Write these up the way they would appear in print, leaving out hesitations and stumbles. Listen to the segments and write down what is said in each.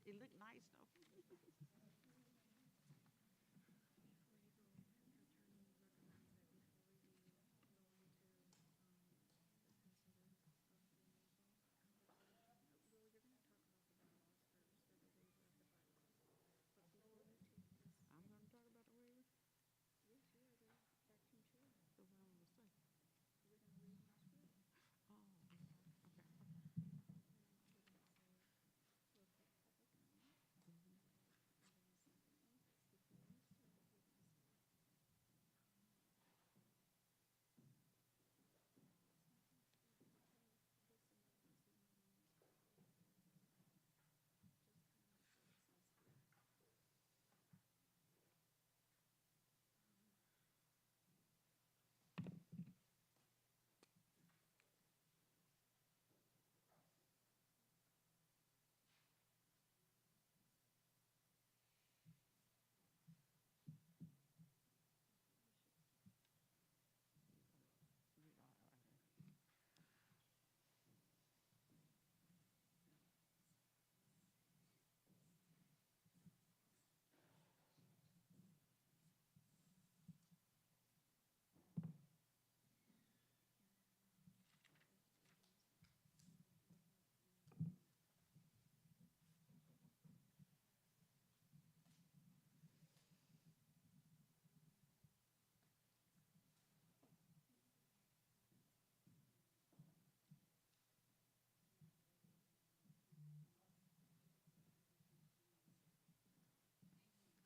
It looked nice though. I'm gonna talk about the waiver. So what I'm gonna say?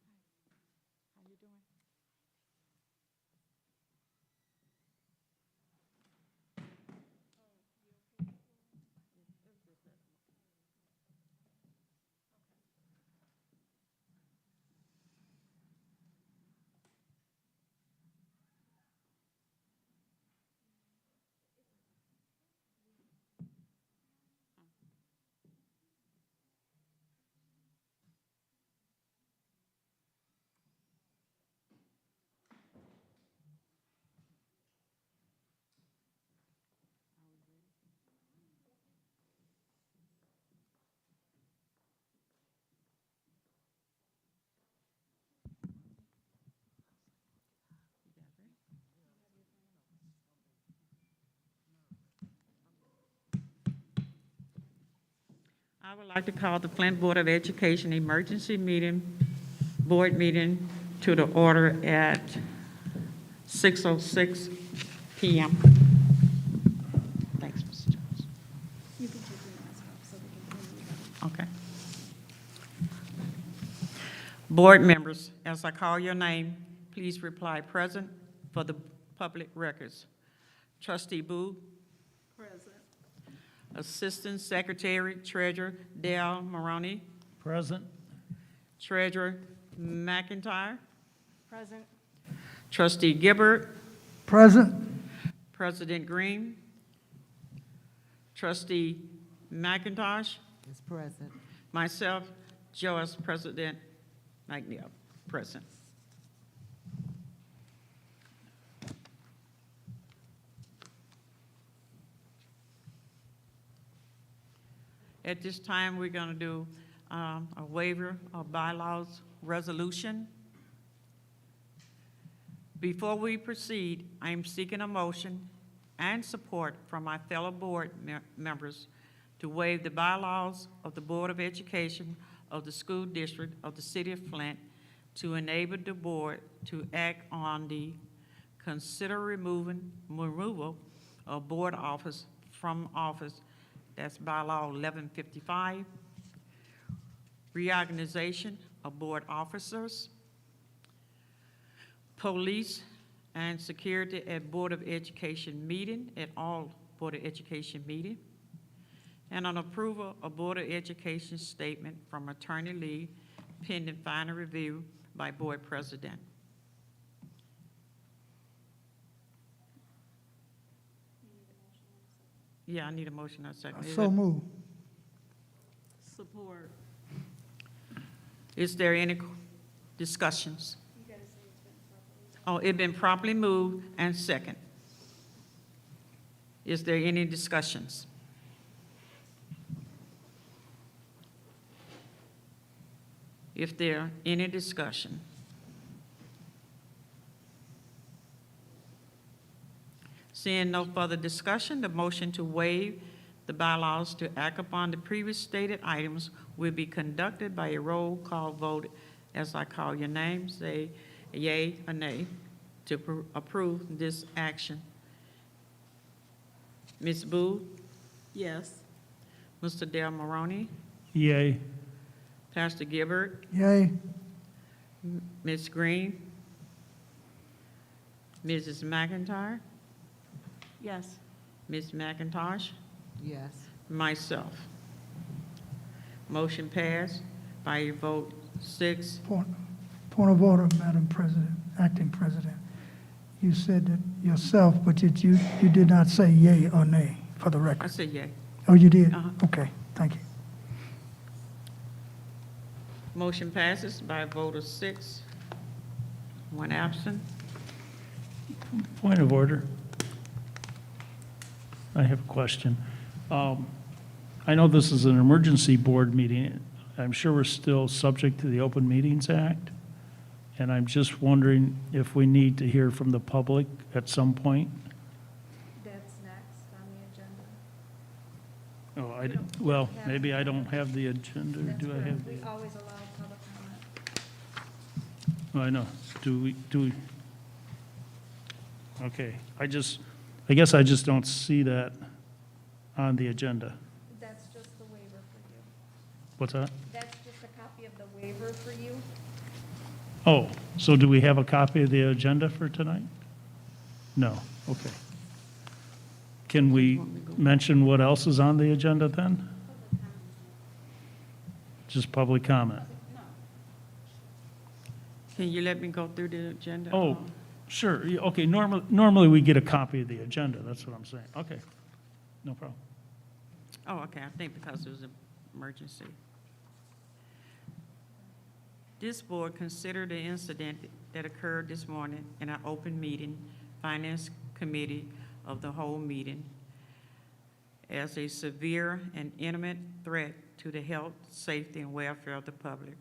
Oh, okay. How you doing? Are we ready? You guys ready? I would like to call the Flint Board of Education emergency board meeting to the order at 6:06 PM. Thanks, Mr. Jones. You can take your mask off so we can hear you. Okay. Board members, as I call your name, please reply present for the public records. Trustee Boo, Present. Assistant Secretary Treasurer Dale Maroney, Present. Treasurer McIntyre, Present. Trustee Gibbard, Present. President Green, Trustee McIntosh, is present. myself, Joyce, President McNeil, present. At this time, we're going to do a waiver of bylaws resolution. Before we proceed, I am seeking a motion and support from my fellow board members to waive the bylaws of the Board of Education of the School District of the City of Flint to enable the board to act on the consider removal of board office from office, that's bylaw 1155, reorganization of board officers, police and security at Board of Education meeting, at all Board of Education meeting, and on approval of Board of Education statement from Attorney Lee pending final review by Board President. Yeah, I need a motion and a second. So move. Support. Is there any discussions? You gotta say it's been properly. Oh, it's been properly moved and second. Is there any discussions? If there any discussion? Seeing no further discussion, the motion to waive the bylaws to act upon the previous stated items will be conducted by a roll call vote. As I call your name, say yea or nay to approve this action. Ms. Booth? Yes. Mr. Del Maroney? Yay. Pastor Gilbert? Yay. Ms. Green? Mrs. McIntyre? Yes. Ms. McIntosh? Yes. Myself. Motion passed by a vote 6. Point of order, Madam President, Acting President. You said that yourself, but you did not say yay or nay for the I record. said yea. Oh, you did? Uh-huh. Okay, thank you. Motion passes by a vote of 6, 1 absent. Point of order. I have a question. I know this is an emergency board meeting. I'm sure we're still subject to the Open Meetings Act. And I'm just wondering if we need to hear from the public at some point. That's next on the agenda. Well, maybe I don't have the agenda, or do I have? We always allow public comment. Oh, I know. Do we? Okay, I guess I just don't see that on the agenda. That's just the waiver for you. What's that? That's just a copy of the waiver for you. Oh, so do we have a copy of the agenda for tonight? No, okay. Can we mention what else is on the agenda then? Just public comment? Can you let me go through the agenda? Oh, sure, yeah, okay, normally we get a copy of the agenda, that's what I'm saying. Okay, no problem. Oh, okay, I think because it was an emergency. This board considered the incident that occurred this morning in an open meeting, Finance Committee of the whole meeting, as a severe and imminent threat to the health, safety, and welfare of the public.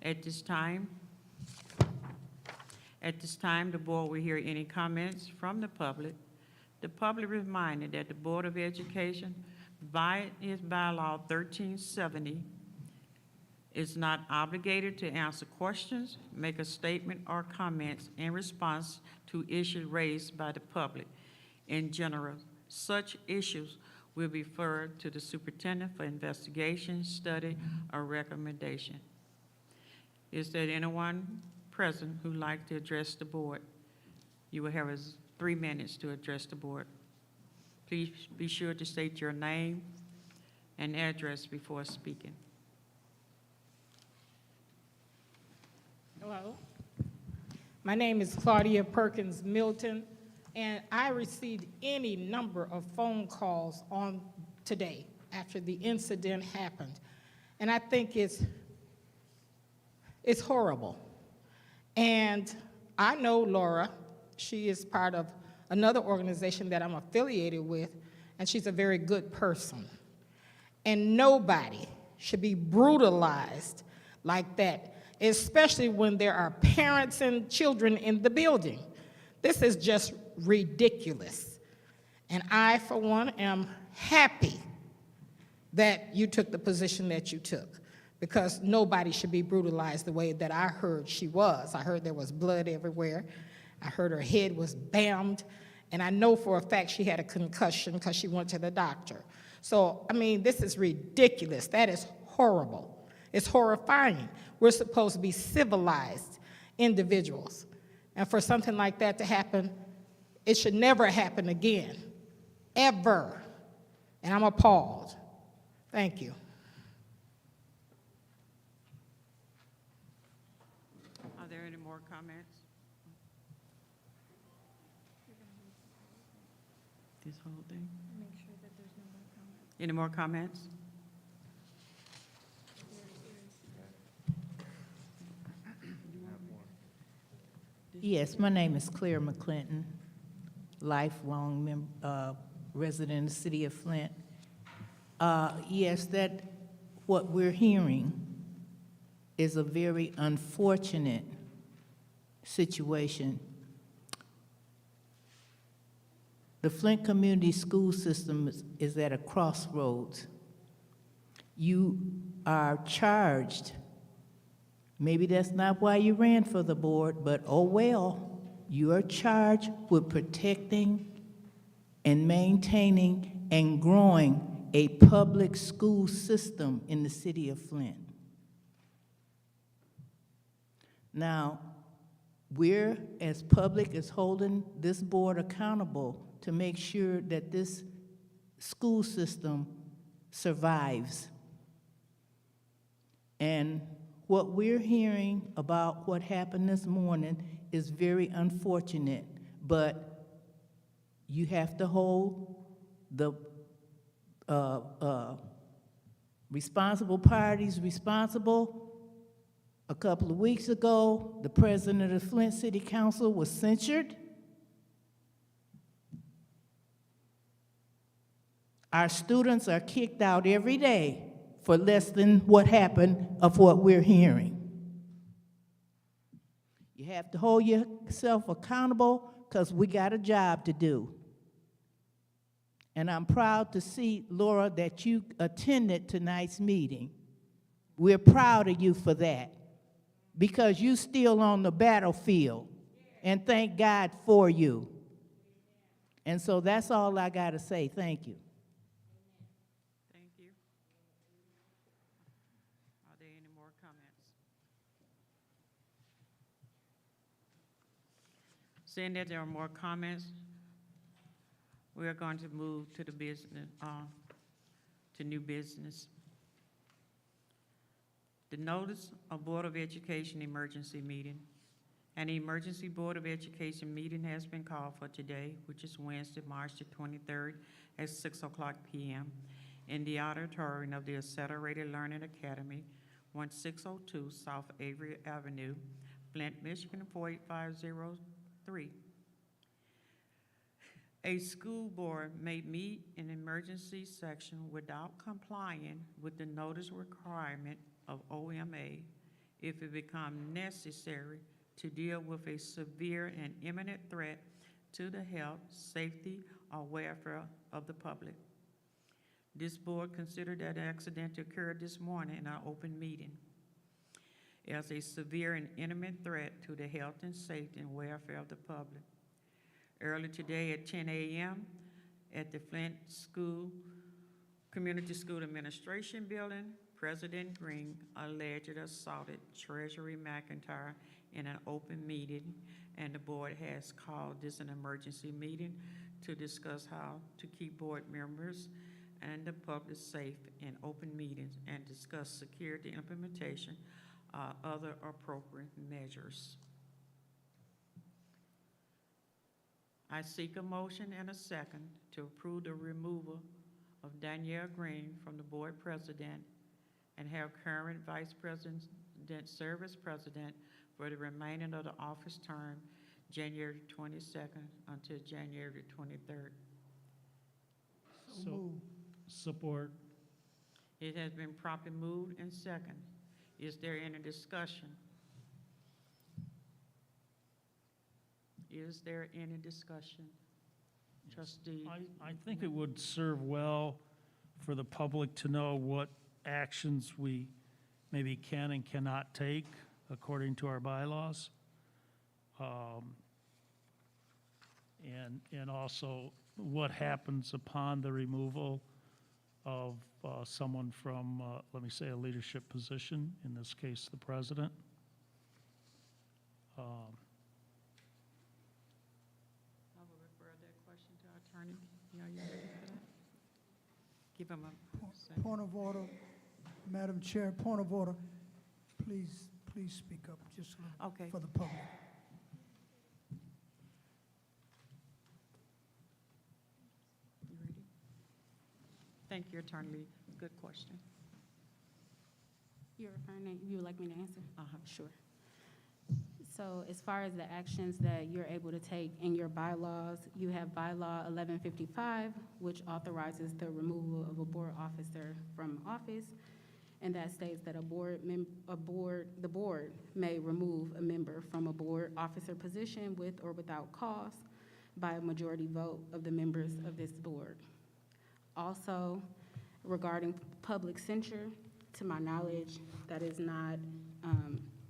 At this time, the board will hear any comments from the public. The public reminded that the Board of Education, by its bylaw 1370, is not obligated to answer questions, make a statement, or comments in response to issues raised by the public. In general, such issues will be referred to the superintendent for investigation, study, or recommendation. Is there anyone present who'd like to address the board? You will have 3 minutes to address the board. Please be sure to state your name and address before speaking. Hello. My name is Claudia Perkins Milton, and I received any number of phone calls on today after the incident happened. And I think it's horrible. And I know Laura. She is part of another organization that I'm affiliated with, and she's a very good person. And nobody should be brutalized like that, especially when there are parents and children in the building. This is just ridiculous. And I, for one, am happy that you took the position that you took, because nobody should be brutalized the way that I heard she was. I heard there was blood everywhere. I heard her head was bammed, and I know for a fact she had a concussion because she went to the doctor. So, I mean, this is ridiculous. That is horrible. It's horrifying. We're supposed to be civilized individuals. And for something like that to happen, it should never happen again, ever. And I'm appalled. Thank you. Are there any more comments? This whole thing? Make sure that there's no more comments. Any more comments? Yes, my name is Claire McClinton, lifelong resident of the city of Flint. Yes, that, what we're hearing is a very unfortunate situation. The Flint Community School System is at a crossroads. You are charged, maybe that's not why you ran for the board, but oh well, you are charged with protecting and maintaining and growing a public school system in the city of Flint. Now, we're, as public, is holding this board accountable to make sure that this school system survives. And what we're hearing about what happened this morning is very unfortunate, but you have to hold the responsible parties responsible. A couple of weeks ago, the president of the Flint City Council was censured. Our students are kicked out every day for less than what happened of what we're hearing. You have to hold yourself accountable because we got a job to do. And I'm proud to see, Laura, that you attended tonight's meeting. We're proud of you for that because you're still on the battlefield, and thank God for you. And so that's all I got to say. Thank you. Thank you. Are there any more comments? Seeing that there are more comments, we are going to move to the business, to new business. The notice of Board of Education emergency meeting. An emergency Board of Education meeting has been called for today, which is Wednesday, March the 23rd at 6:00 p.m. in the auditorium of the Accelerated Learning Academy, 1602 South Avery Avenue, Flint, Michigan 48503. A school board may meet in emergency section without complying with the notice requirement of OMA if it becomes necessary to deal with a severe and imminent threat to the health, safety, or welfare of the public. This board considered that an accident occurred this morning in our open meeting as a severe and imminent threat to the health and safety and welfare of the public. Early today at 10 a.m. at the Flint Community School Administration Building, President Green allegedly assaulted Treasury McIntyre in an open meeting, and the board has called this an emergency meeting to discuss how to keep board members and the public safe in open meetings and discuss security implementation, other appropriate measures. I seek a motion and a second to approve the removal of Danielle Green from the board president and have current vice president serve as president for the remaining of the office term, January 22nd until January 23rd. So, support. It has been properly moved and second. Is there any discussion? Is there any discussion? Trustee? I think it would serve well for the public to know what actions we maybe can and cannot take according to our bylaws. And also what happens upon the removal of someone from, let me say, a leadership position, in this case, the president. I will refer that question to our attorney. Are you ready for that? Give him a second. Point of order, Madam Chair, point of order. Please speak up just a little Okay. for the public. You ready? Thank you, Attorney Lee. Good question. You're referring to, you would like me to answer? Uh-huh. Sure. So as far as the actions that you're able to take in your bylaws, you have bylaw 1155, which authorizes the removal of a board officer from office. And that states that the board may remove a member from a board officer position with or without cause by a majority vote of the members of this board. Also, regarding public censure, to my knowledge, that is not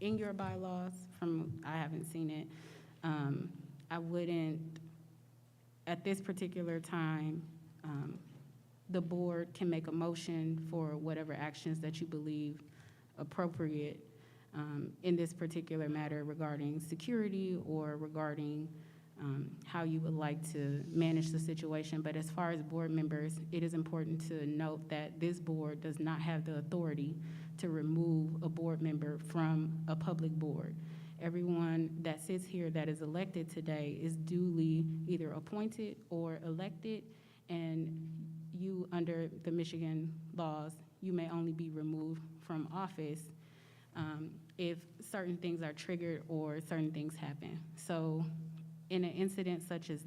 in your bylaws. I haven't seen it. I wouldn't, at this particular time, the board can make a motion for whatever actions that you believe appropriate in this particular matter regarding security or regarding how you would like to manage the situation. But as far as board members, it is important to note that this board does not have the authority to remove a board member from a public board. Everyone that sits here that is elected today is duly either appointed or elected, and you, under the Michigan laws, you may only be removed from office if certain things are triggered or certain things happen. So in an incident such as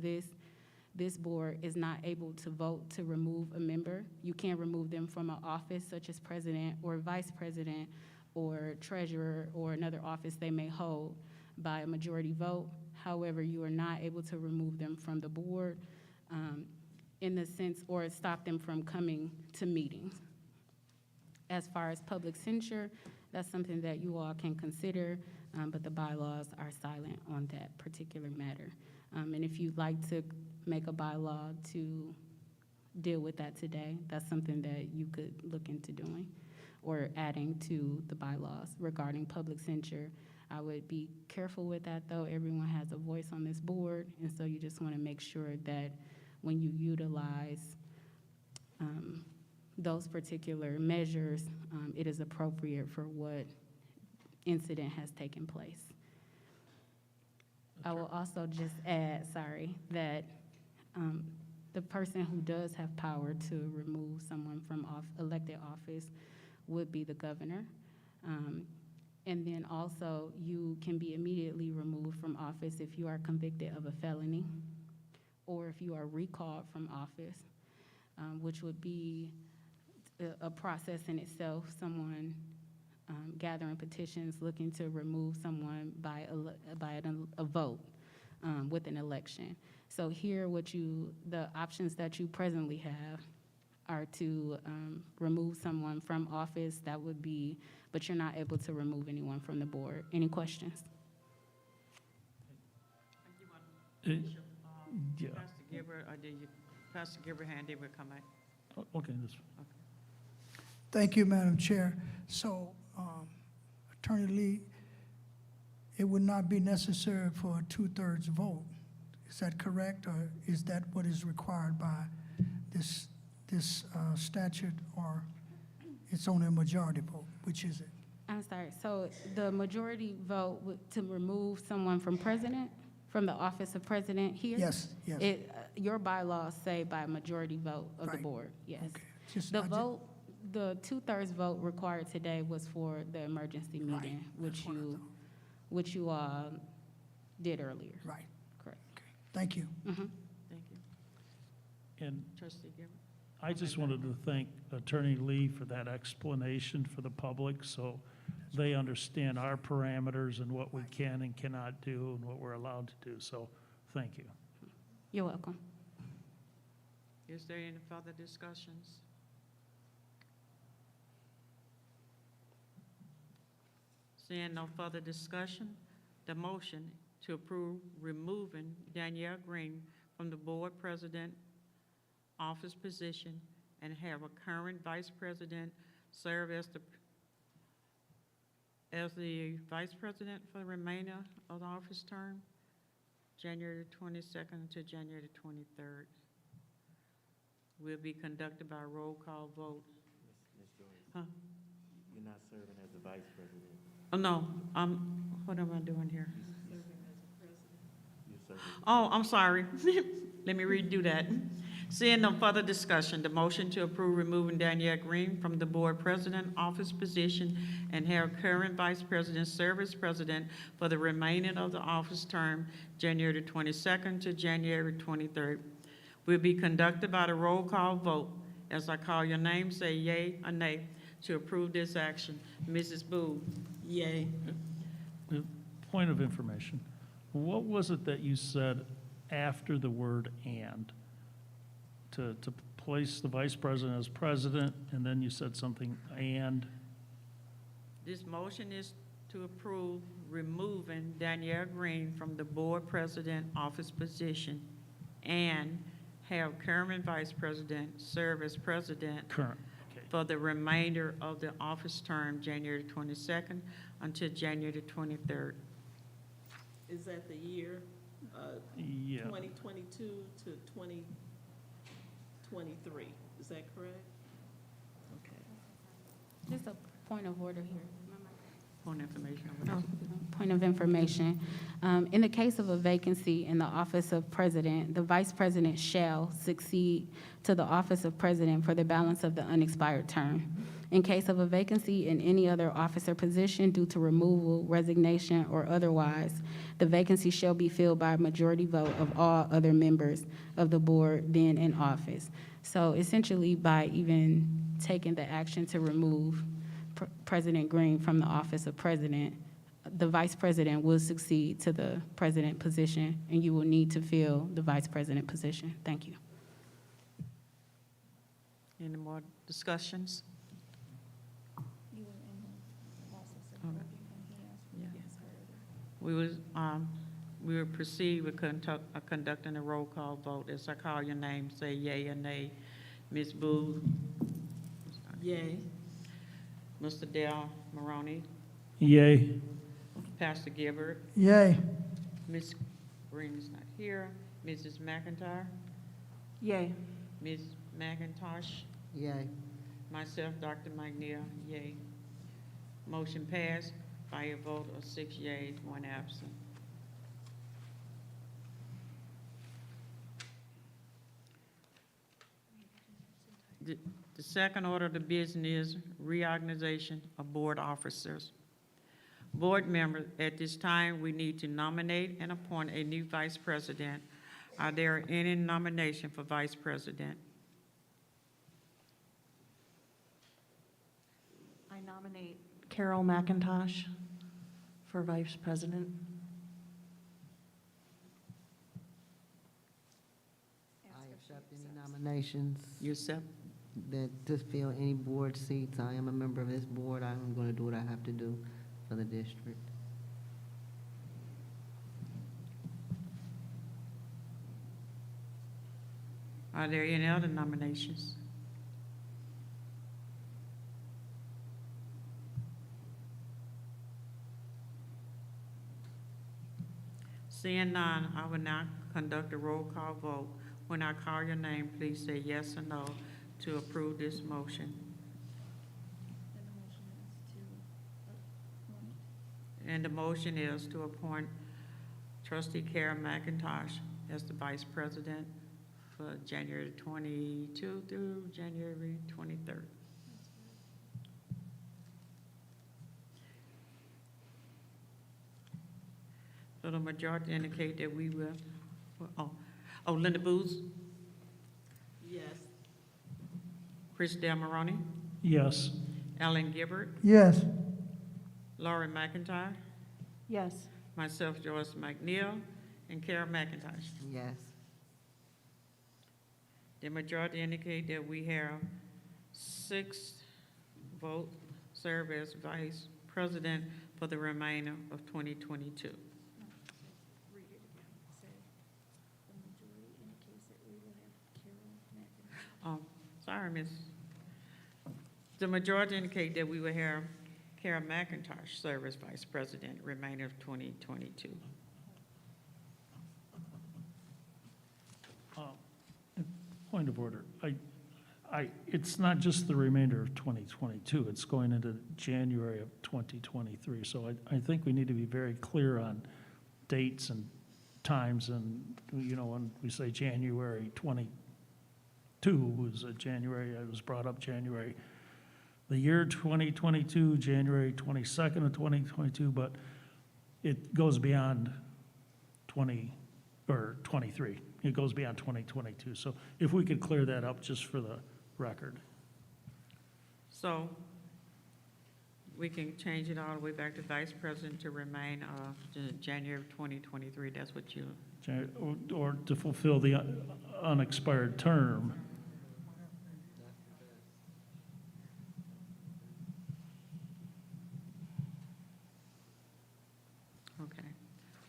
this board is not able to vote to remove a member. You can't remove them from an office such as president or vice president or treasurer or another office they may hold by a majority vote. However, you are not able to remove them from the board in the sense, or stop them from coming to meetings. As far as public censure, that's something that you all can consider, but the bylaws are silent on that particular matter. And if you'd like to make a bylaw to deal with that today, that's something that you could look into doing or adding to the bylaws regarding public censure. I would be careful with that, though. Everyone has a voice on this board, and so you just want to make sure that when you utilize those particular measures, it is appropriate for what incident has taken place. I will also just add, that the person who does have power to remove someone from elected office would be the governor. And then also, you can be immediately removed from office if you are convicted of a felony or if you are recalled from office, which would be a process in itself, someone gathering petitions looking to remove someone by a vote with an election. So here, the options that you presently have are to remove someone from office. That would be, but you're not able to remove anyone from the board. Any questions? Yeah. Pastor Gilbert, or did you, Pastor Gilbert hand it will come back? Okay, this, Thank you, Madam Chair. So, Attorney Lee, it would not be necessary for a 2/3 vote. Is that correct, or is that what is required by this statute, or it's only a majority vote? Which is it? I'm sorry, so the majority vote to remove someone from from the office of president here? Yes, yes. Your bylaws say by a majority vote of the Right. board, yes. Okay. The 2/3 vote required today was for the emergency Right. meeting, That's what I thought. which you did earlier. Right. Correct. Okay. Thank you. Mhm. Thank you. and Trustee Gilbert? I just wanted to thank Attorney Lee for that explanation for the public, so they understand our parameters and what we can and cannot do and what we're allowed to do. So, thank you. You're welcome. Is there any further discussions? Seeing no further discussion, the motion to approve removing Danielle Green from the board president office position and have a current vice president serve as the vice president for the remainder of the office term, January 22nd to January 23rd. Will be conducted by roll call vote. Ms. Joyce, Huh? you're not serving as the vice president. Oh, no, what am I doing here? You're serving. Oh, I'm sorry. Let me redo that. Seeing no further discussion, the motion to approve removing Danielle Green from the board president office position and have current vice president serve as president for the remaining of the office term, January 22nd to January 23rd, will be conducted by the roll call vote. As I call your name, say yea or nay to approve this action. Mrs. Booth? Yea. Point of information. What was it that you said after the word "and"? To place the vice president as president, and then you said something "and"? This motion is to approve removing Danielle Green from the board president office position and have current vice president serve as president Current, okay. for the remainder of the office term, January 22nd until January 23rd. Is that the year, Yeah. 2022 to 2023? Is that correct? Okay. Just a point of order here. Point of information over there. Point of information. In the case of a vacancy in the office of president, the vice president shall succeed to the office of president for the balance of the unexpired term. In case of a vacancy in any other office or position due to removal, resignation, or otherwise, the vacancy shall be filled by a majority vote of all other members of the board then in office. So essentially, by even taking the action to remove President Green from the office of president, the vice president will succeed to the president position, and you will need to fill the vice president position. Thank you. Any more discussions? We will proceed with conducting a roll call vote. As I call your name, say yea or nay. Ms. Booth? Yay. Mr. Dale Maroney? Yay. Pastor Gilbert? Yay. Ms. Green is not here. Mrs. McIntyre? Yay. Ms. McIntosh? Yay. Myself, Dr. McNeil, yea. Motion passed by a vote of 6 yeas, 1 absent. The second order of the business is reorganization of board officers. Board members, at this time, we need to nominate and appoint a new vice president. Are there any nomination for vice president? I nominate Carol McIntosh for vice president. I accept any nominations You accept? that to fill any board seats. I am a member of this board. I'm going to do what I have to do for the district. Are there any other nominations? Seeing none, I will now conduct a roll call vote. When I call your name, please say yes or no to approve this motion. And the motion is to appoint trustee Kara McIntosh as the vice president for January 22 through January 23rd. So the majority indicate that we will, Linda Booth, Yes. Chris Del Maroney, Yes. Ellen Gibbert, Yes. Laurie McIntyre, Yes. myself, Joyce McNeil, and Kara McIntosh. Yes. The majority indicate that we have 6 votes serve as vice president for the remainder of 2022. Sorry, Miss. The majority indicate that we will have Kara McIntosh serve as vice president remainder of 2022. Point of order. It's not just the remainder of 2022, it's going into January of 2023. So I think we need to be very clear on dates and times and, when we say January 20, was January, it was brought up January. The year 2022, January 22nd of 2022, but it goes beyond 23. It goes beyond 2022. So if we could clear that up just for the record. So we can change it all the way back to vice president to remain January of 2023. That's what you, Or to fulfill the unexpired term. okay.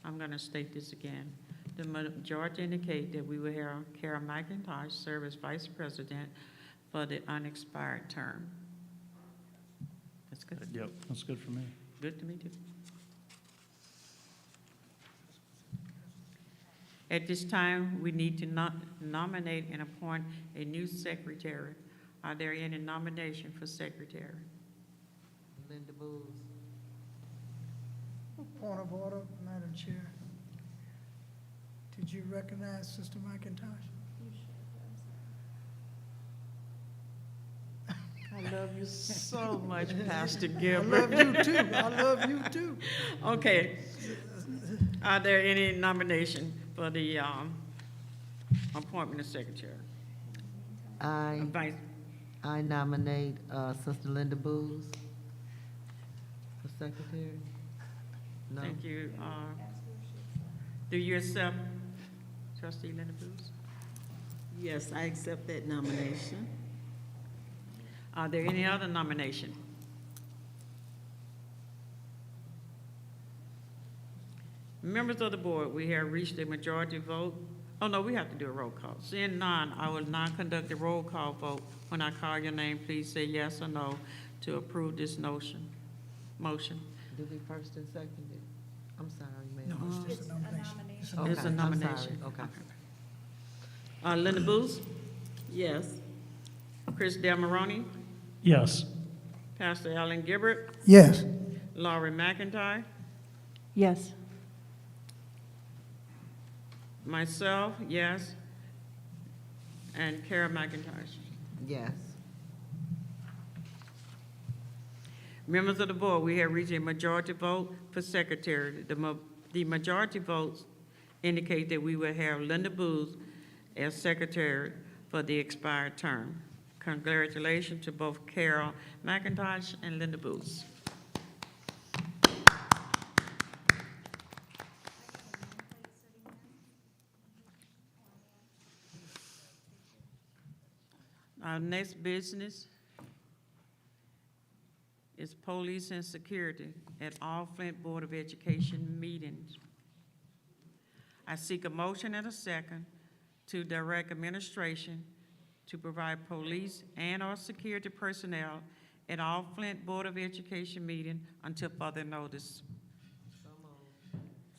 I'm going to state this again. The majority indicate that we will have Carol McIntosh serve as vice president for the unexpired term. That's good. Yep, that's good for me. Good to me, too. At this time, we need to nominate and appoint a new secretary. Are there any nomination for secretary? Linda Booz. Point of order, Madam Chair. Did you recognize Sister McIntosh? I love you so much, Pastor I Gilbert. love you too. I love you too. Okay. Are there any nomination for the appointment of secretary? Vice. I nominate Sister Linda Booz for secretary. No. Thank you. Do you accept trustee Linda Booth? Yes, I accept that nomination. Are there any other nomination? Members of the board, we have reached a majority vote. Oh, no, we have to do a roll call. Seeing none, I will now conduct a roll call vote. When I call your name, please say yes or no to approve this motion. Did we first and seconded? I'm sorry, No, ma'am. it's just a nomination. It's a Okay, It's a I'm sorry. nomination. Okay. Linda Booth, Yes. Chris Del Moroni, Yes. Pastor Allen Gibbert, Yes. Laurie McIntyre, Yes. myself, yes, and Kara McIntosh. Yes. Members of the board, we have reached a majority vote for secretary. The majority votes indicate that we will have Linda Booth as secretary for the expired term. Congratulations to both Carol McIntosh and Linda Booth. Our next business is police and security at all Flint Board of Education meetings. I seek a motion and a second to direct administration to provide police and/or security personnel at all Flint Board of Education meeting until further notice.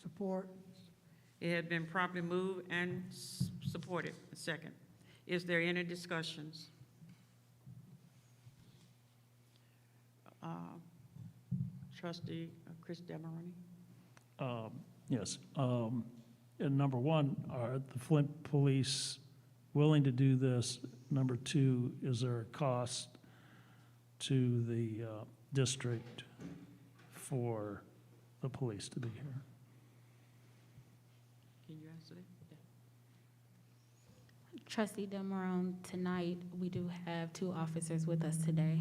Support. It has been properly moved and supported. A second. Is there any discussions? Trustee Chris Demaroni? Yes. And number one, are the Flint Police willing to do this? Number two, is there a cost to the district for the police to be here? Can you answer that? Trustee Demarone, tonight, we do have 2 officers with us today.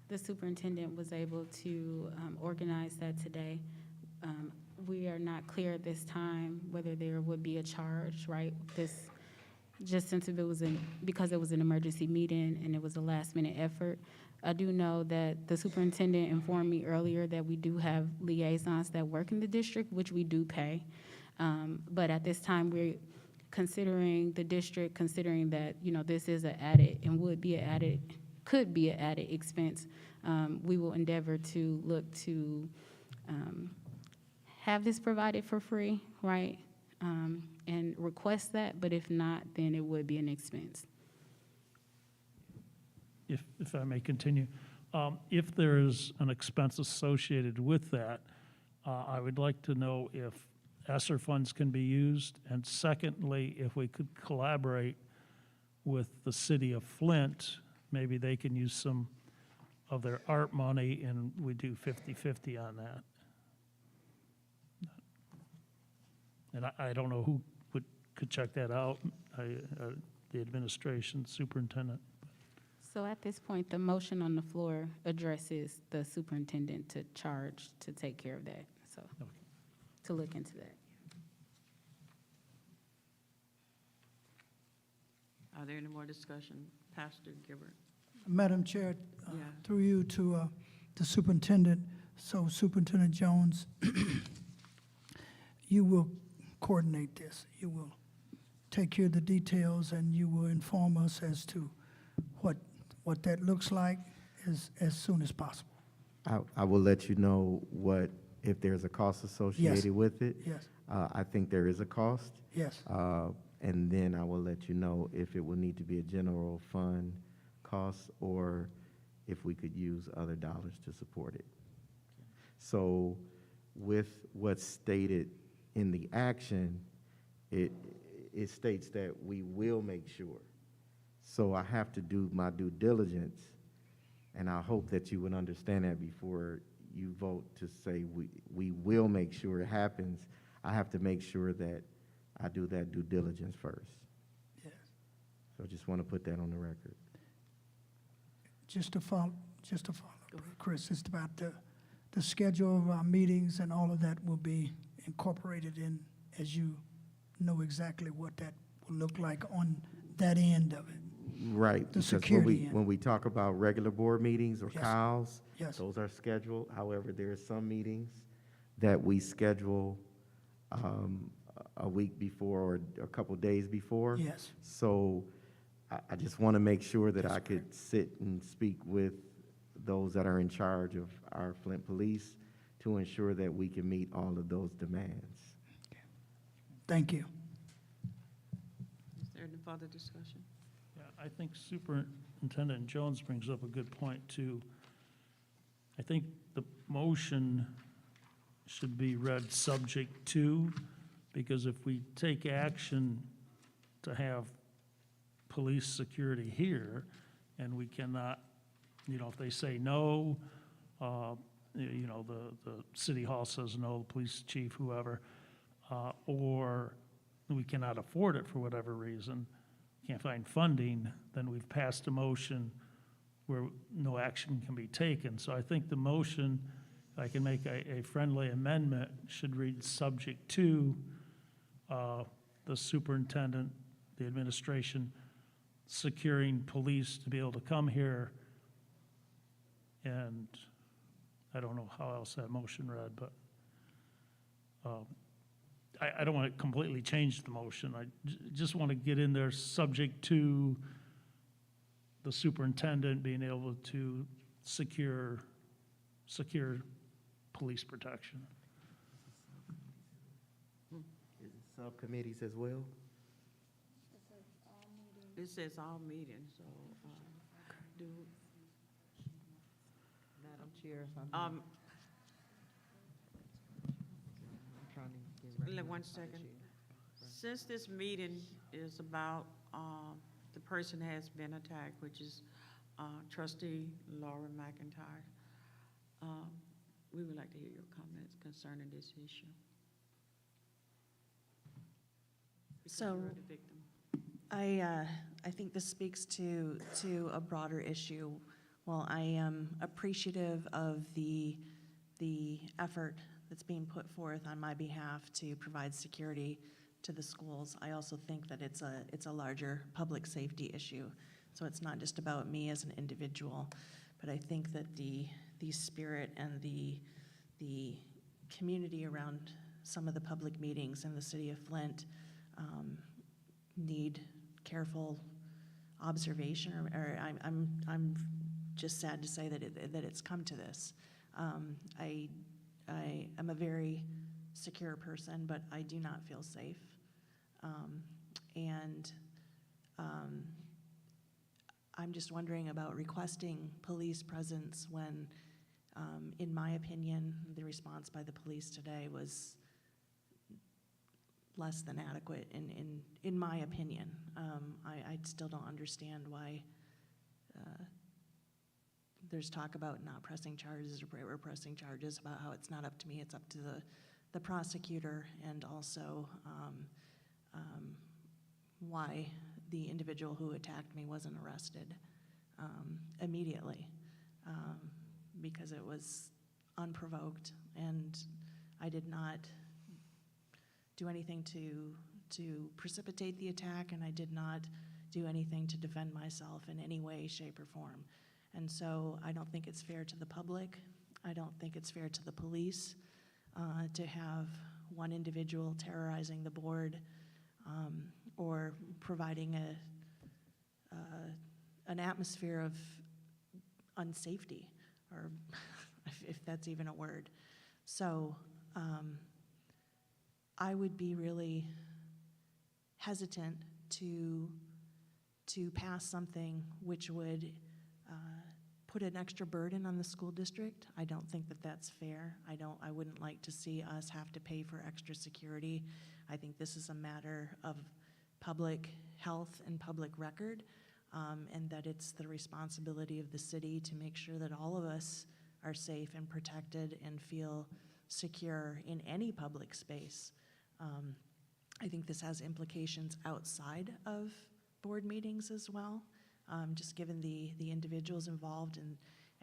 The superintendent was able to organize that today. We are not clear at this time whether there would be a charge, right? This, just since it was because it was an emergency meeting and it was a last-minute effort. I do know that the superintendent informed me earlier that we do have liaisons that work in the district, which we do pay. But at this time, we're considering the district, considering that, you know, this is an added and could be an added expense. We will endeavor to look to have this provided for free, right? And request that, but if not, then it would be an expense. If I may continue, if there is an expense associated with that, I would like to know if ESSER funds can be used, and secondly, if we could collaborate with the city of Flint, maybe they can use some of their art money, and we do 50/50 on that. And I don't know who could check that out, the administration, superintendent. So at this point, the motion on the floor addresses the superintendent to charge to take care of that, so, Okay. to look into that. Are there any more discussion? Pastor Gilbert? Madam Chair, Yeah. through you to the superintendent, so Superintendent Jones, you will coordinate this. You will take care of the details, and you will inform us as to what that looks like as soon as possible. I will let you know if there's a cost associated with it. Yes, I think there is a cost. yes. And then I will let you know if it will need to be a general fund cost or if we could use other dollars to support it. So with what's stated in the action, it states that we will make sure. So I have to do my due diligence, and I hope that you would understand that before you vote to say we will make sure it happens. I have to make sure that I do that due diligence first. Yes. So I just want to put that on the record. Just to follow, Chris, it's about the schedule of our meetings, and all of that will be incorporated in, as you know exactly what that will look like on that end of it. Right. The because security end. when we talk about regular board meetings or Yes. COWs, Yes. those are scheduled. However, there are some meetings that we schedule a week before or a couple days before. Yes. So I just want to make sure that I could sit and speak with those that are in charge of our Flint Police to ensure that we can meet all of those demands. Thank you. Is there any further discussion? Yeah, I think Superintendent Jones brings up a good point, too. I think the motion should be read subject to, because if we take action to have police security here, and we cannot, if they say no, the city hall says no, the police chief, whoever, or we cannot afford it for whatever reason, can't find funding, then we've passed a motion where no action can be taken. So I think the motion, if I can make a friendly amendment, should read subject to the superintendent, the administration, securing police to be able to come here. And I don't know how else that motion read, but I don't want to completely change the motion. I just want to get in there subject to the superintendent being able to secure police protection. Is it subcommittees as well? It says all meetings, so, do, Madam Chair, if I'm trying to get. one second. Since this meeting is about, the person has been attacked, which is, trustee Laura McIntyre, we would like to hear your comments concerning this issue. Because So- you're the victim. I think this speaks to a broader issue. While I am appreciative of the effort that's being put forth on my behalf to provide security to the schools, I also think that it's a larger public safety issue. So it's not just about me as an individual, but I think that the spirit and the community around some of the public meetings in the city of Flint need careful observation, or I'm just sad to say that it's come to this. I am a very secure person, but I do not feel safe. I'm just wondering about requesting police presence when, in my opinion, the response by the police today was less than adequate in my opinion. I still don't understand why there's talk about not pressing charges or pressing charges, about how it's not up to me, it's up to the prosecutor, and also why the individual who attacked me wasn't arrested immediately, because it was unprovoked, and I did not do anything to precipitate the attack, and I did not do anything to defend myself in any way, shape, or form. And so I don't think it's fair to the public. I don't think it's fair to the police to have one individual terrorizing the board or providing an atmosphere of unsafety, or if that's even a word. So I would be really hesitant to pass something which would put an extra burden on the school district. I don't think that that's fair. I wouldn't like to see us have to pay for extra security. I think this is a matter of public health and public record, and that it's the responsibility of the city to make sure that all of us are safe and protected and feel secure in any public space. I think this has implications outside of board meetings as well, just given the individuals involved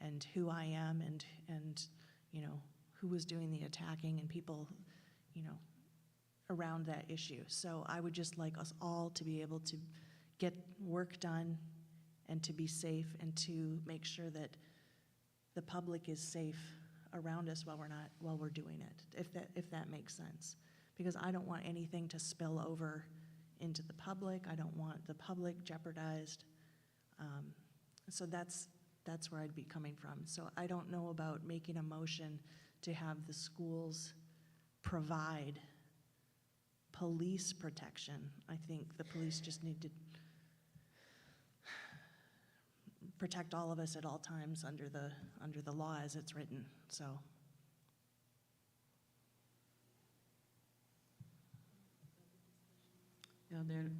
and who I am and you know, who was doing the attacking and people, you know, around that issue. So I would just like us all to be able to get work done and to be safe and to make sure that the public is safe around us while we're doing it, if that makes sense. Because I don't want anything to spill over into the public. I don't want the public jeopardized. So that's where I'd be coming from. So I don't know about making a motion to have the schools provide police protection. I think the police just need to protect all of us at all times under the law as it's written. So. And then,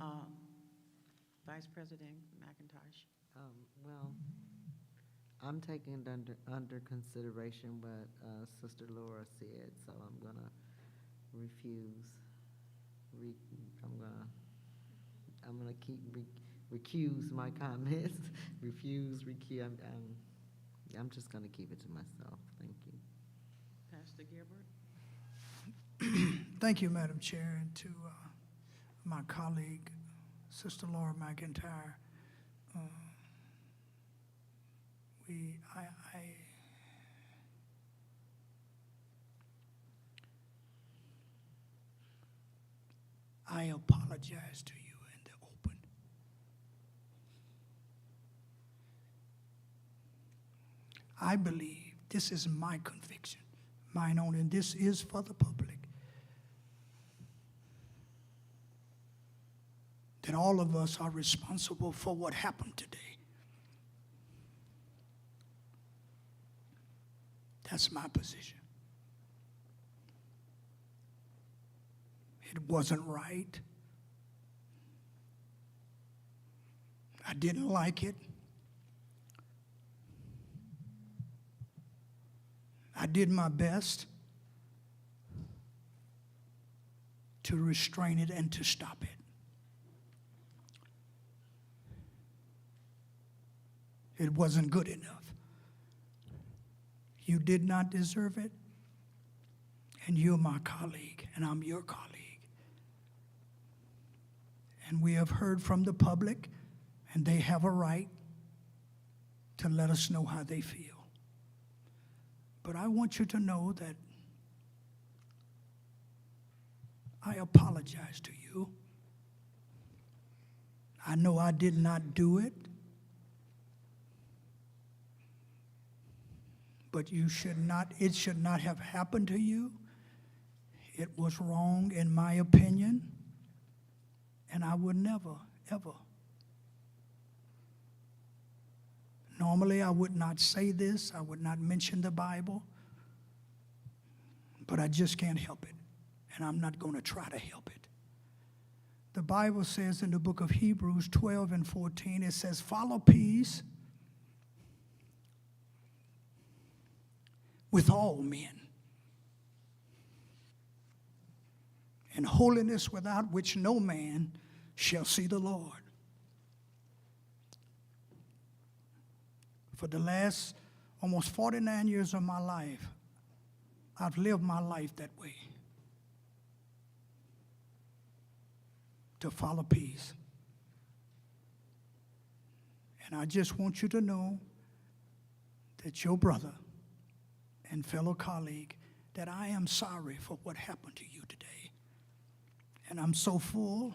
Vice President McIntosh. Well, I'm taking it under consideration what Sister Laura said, so I'm gonna recuse my comments. I'm just gonna keep it to myself. Thank you. Pastor Gilbert. Thank you, Madam Chair, and to my colleague, Sister Laura McIntyre. I apologize to you in the open. I believe, this is my conviction, mine only, and this is for the public, that all of us are responsible for what happened today. That's my position. It wasn't right. I didn't like it. I did my best to restrain it and to stop it. It wasn't good enough. You did not deserve it, and you're my colleague, and I'm your colleague. And we have heard from the public, and they have a right to let us know how they feel. But I want you to know that I apologize to you. I know I did not do it, but it should not have happened to you. It was wrong in my opinion, and I would never, ever. Normally, I would not say this. I would not mention the Bible, but I just can't help it, and I'm not going to try to help it. the Bible says in the book of Hebrews 12 and 14, it says, follow peace with all men, and holiness without which no man shall see the Lord. For the last almost 49 years of my life, I've lived my life that way, to follow peace. And I just want you to know that your brother and fellow colleague, that I am sorry for what happened to you today. And I'm so full.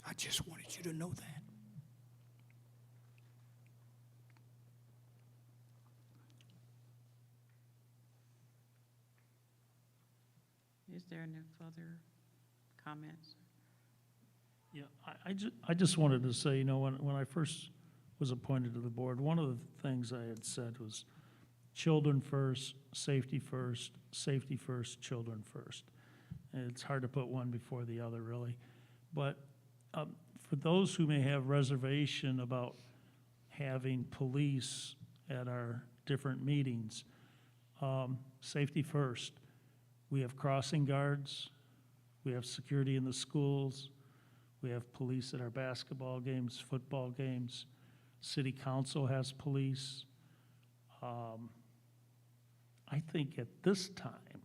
I just wanted you to know that. Is there any further comments? Yeah, I just wanted to say, when I first was appointed to the board, one of the things I had said was children first, safety first, children first. And it's hard to put one before the other, really. But for those who may have reservation about having police at our different meetings, safety first. We have crossing guards, we have security in the schools, we have police at our basketball games, football games. City council has police. I think at this time,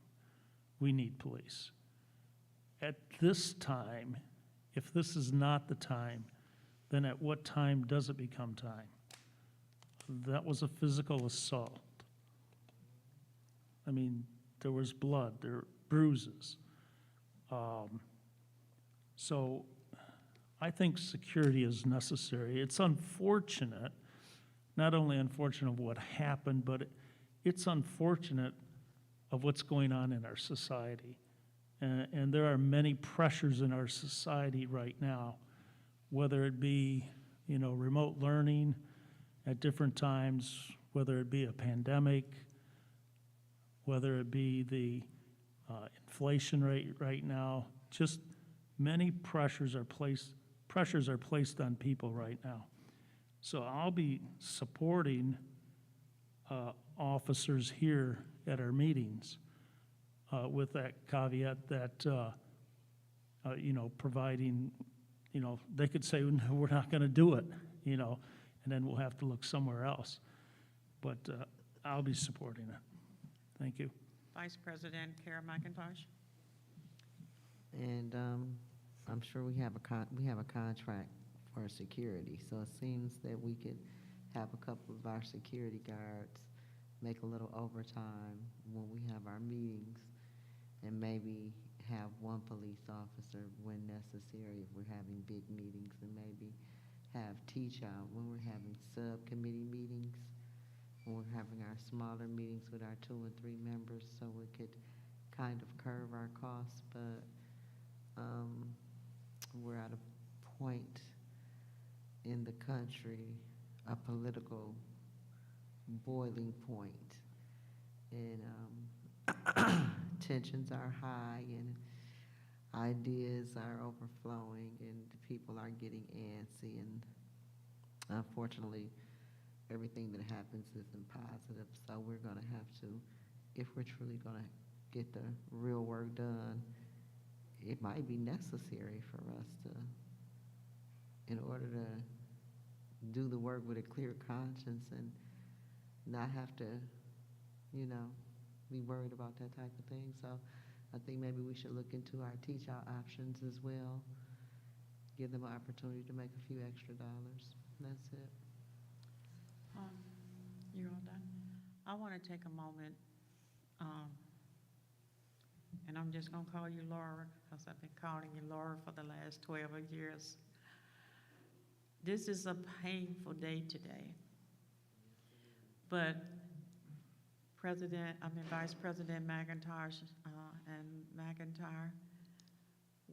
we need police. At this time, if this is not the time, then at what time does it become time? That was a physical assault. I mean, there was blood, there were bruises. So I think security is necessary. It's unfortunate, not only unfortunate of what happened, but it's unfortunate of what's going on in our society. And there are many pressures in our society right now, whether it be, remote learning at different times, whether it be a pandemic, whether it be the inflation rate right now, just many pressures are placed on people right now. So I'll be supporting officers here at our meetings with that caveat that, providing, they could say, no, we're not going to do it, and then we'll have to look somewhere else. But I'll be supporting it. Thank you. Vice President Kara McIntosh? And I'm sure we have a contract for security, so it seems that we could have a couple of our security guards make a little overtime when we have our meetings, and maybe have one police officer when necessary if we're having big meetings, and maybe have teach-out when we're having subcommittee meetings, when we're having our smaller meetings with our 2 and 3 members, so we could kind of curve our costs. But we're at a point in the country, a political boiling point, and tensions are high, and ideas are overflowing, and people are getting antsy, and unfortunately, everything that happens isn't positive. So we're going to have to, if we're truly going to get the real work done, it might be necessary for us to, in order to do the work with a clear conscience and not have to, be worried about that type of thing. So I think maybe we should look into our teach-out options as well, give them an opportunity to make a few extra dollars. That's it. You're all done? I want to take a moment, and I'm just going to call you Laura, because I've been calling you Laura for the last 12 years. This is a painful day today, but Vice President McIntosh and McIntyre,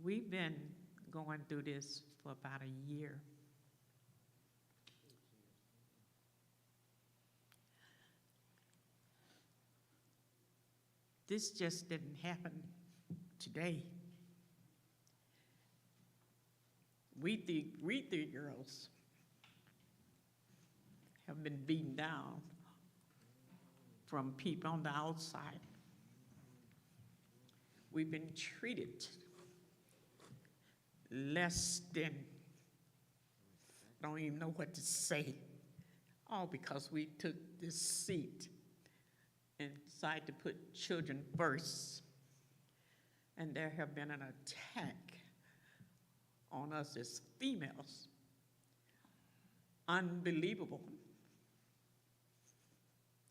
we've been going through this for about a year. this just didn't happen today. We three girls have been beaten down from people on the outside. We've been treated less than, I don't even know what to say, all because we took this seat and decided to put children first. And there have been an attack on us as females. Unbelievable.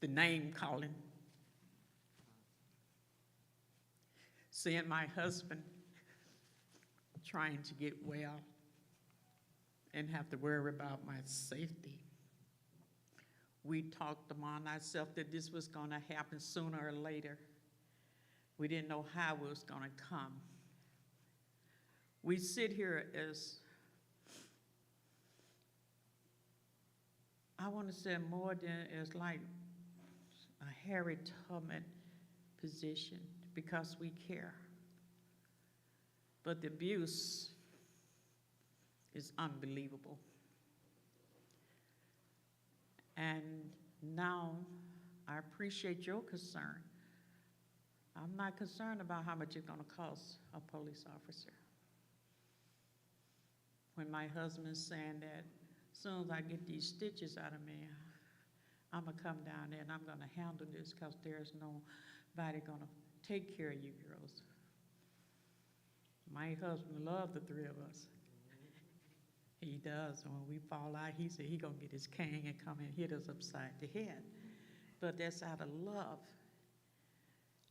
The name calling. Seeing my husband trying to get well and have to worry about my safety. We talked among ourselves that this was going to happen sooner or later. We didn't know how it was going to come. We sit here as, I want to say more than as like a Harry Tubman position because we care. But the abuse is unbelievable. And now I appreciate your concern. I'm not concerned about how much it's going to cost a police officer. When my husband's saying that as soon as I get these stitches out of me, I'm going to come down there and I'm going to handle this because there's nobody going to take care of you girls. My husband loves the three of us. He does. When we fall out, he said he's going to get his cane and come and hit us upside the head. But that's out of love.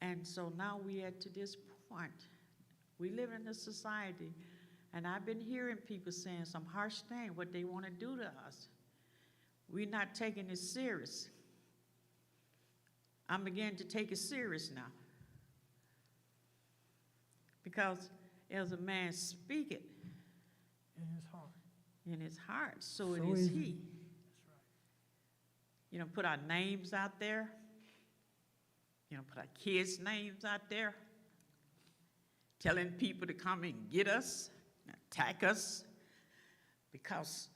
And so now we are to this point. We live in a society, and I've been hearing people saying some harsh things, what they want to do to us. We're not taking it serious. I'm beginning to take it serious now. Because as a man speaketh In his heart. in his heart, so it So is is he. he. You know, put our names out there. You know, put our kids' names out there. Telling people to come and get us, attack us, because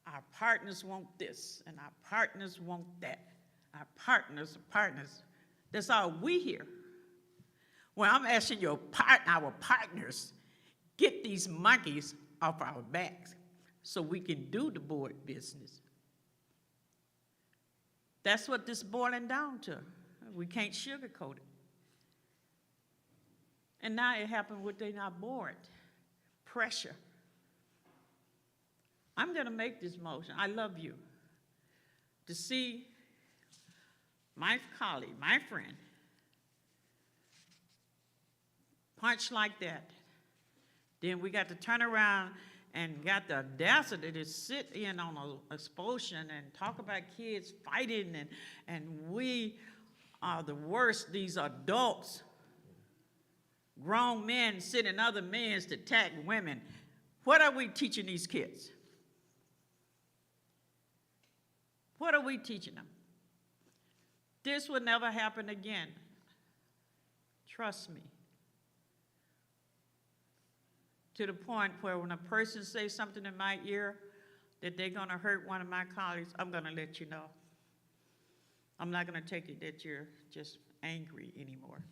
our partners want this and our partners want that. Our partners are partners. That's all we hear. Well, I'm asking our partners, get these monkeys off our backs so we can do the board business. That's what this boiling down to. We can't sugarcoat it. And now it happened within our board. Pressure. I'm going to make this motion. I love you. To see my colleague, my friend, punch like that. Then we got to turn around and got the audacity to sit in on an expulsion and talk about kids fighting and we are the worst, these adults. Grown men sitting other men to attack women. What are we teaching these kids? What are we teaching them? This will never happen again. Trust me. To the point where when a person says something in my ear that they're going to hurt one of my colleagues, I'm going to let you know. I'm not going to take it that you're just angry anymore.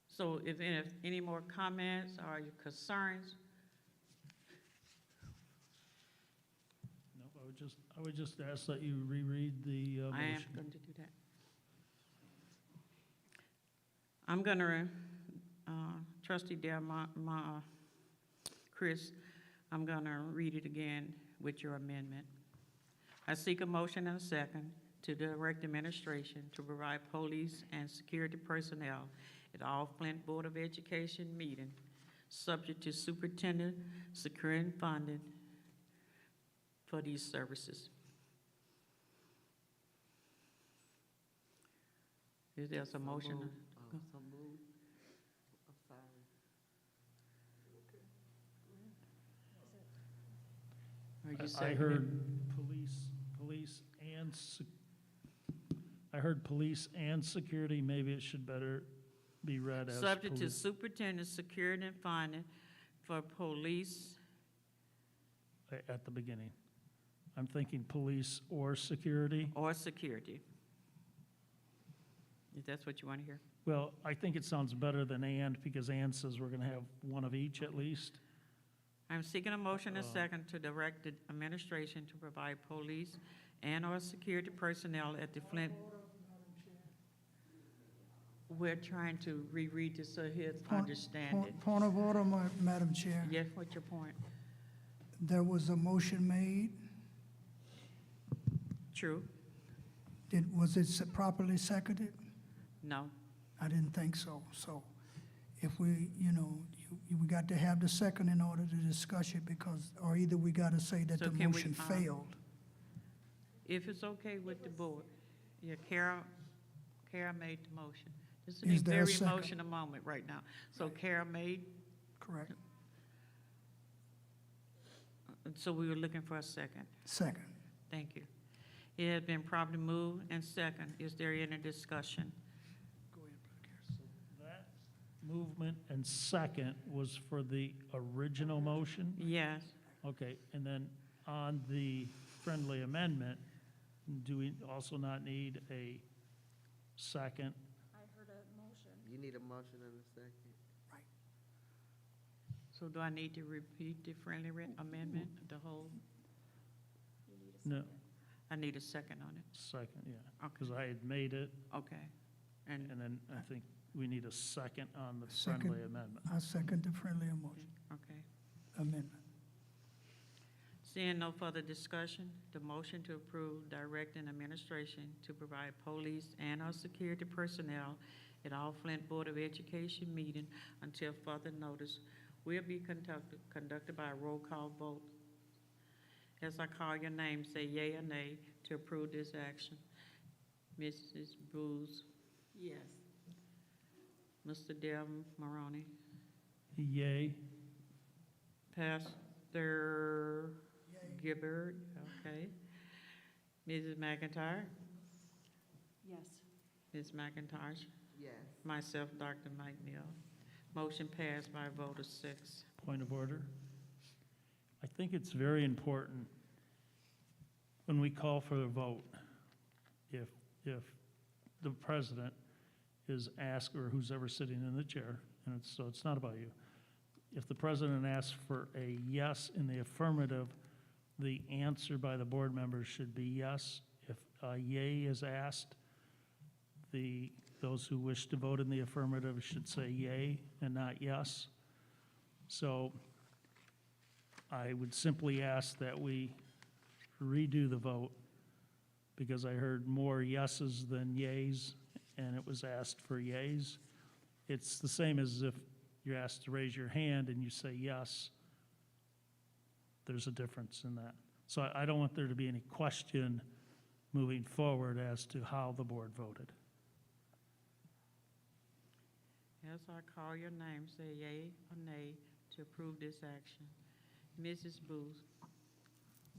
So if any more comments or your concerns? No, I would just ask that you reread the motion. I am going to do that. I'm going to, Trustee Chris, I'm going to read it again with your amendment. I seek a motion and a second to direct administration to provide police and security personnel at all Flint Board of Education meetings, subject to superintendent securing funding for these services. Is there a motion? So moved. I'm sorry. Or you I second it? heard police I heard police and security, maybe it should better be read as Subject to police. superintendent's security and funding for police, At the beginning. I'm thinking police or security. or security. If that's what you want to hear. Well, I think it sounds better than and, because and says we're gonna have one of each at least. I'm seeking a motion and second to direct the administration to provide police and/or security personnel at the Flint. We're trying to reread this so he'll understand it. Point of order, Madam Chair. Yes, what's your point? There was a motion made. True? Was it properly seconded? No? I didn't think so. So if we, we got to have the second in order to discuss it because, or either we got to say that So the can we, motion failed. If it's okay with the board, yeah, Kara made the motion. This is Is a there a very second? emotional moment right now. So Kara made, Correct? so we were looking for a second. Second. Thank you. It has been properly moved and second. Is there any discussion? That movement and second was for the original motion? Yes. Okay, and then on the friendly amendment, do we also not need a second? You need a motion and a second. So do I need to repeat the friendly amendment, the whole? No, I need a second on it. second, yeah. Okay. Because I had made it, Okay. And, and then I think we need a second on the Second. friendly amendment. I second the friendly motion okay. amendment. Seeing no further discussion, the motion to approve directing administration to provide police and/or security personnel at all Flint Board of Education meeting until further notice will be conducted by a roll call vote. As I call your name, say yea or nay to approve this action. Mrs. Booz, Yes. Mr. Del Maroney, Yay. Pastor Gibbard, okay. Mrs. McIntyre, Yes. Ms. McIntosh, Yes. myself, Dr. Mike Neal. Motion passed by a vote of 6. Point of order. I think it's very important when we call for a vote, if the president is asked, or who's ever sitting in the chair, and so it's not about you. If the president asks for a yes in the affirmative, the answer by the board members should be yes. If a yea is asked, those who wish to vote in the affirmative should say yea and not yes. So I would simply ask that we redo the vote, because I heard more yeses than yays, and it was asked for yays. It's the same as if you're asked to raise your hand and you say yes. There's a difference in that. So I don't want there to be any question moving forward as to how the board voted. As I call your name, say yea or nay to approve this action. Mrs. Booth,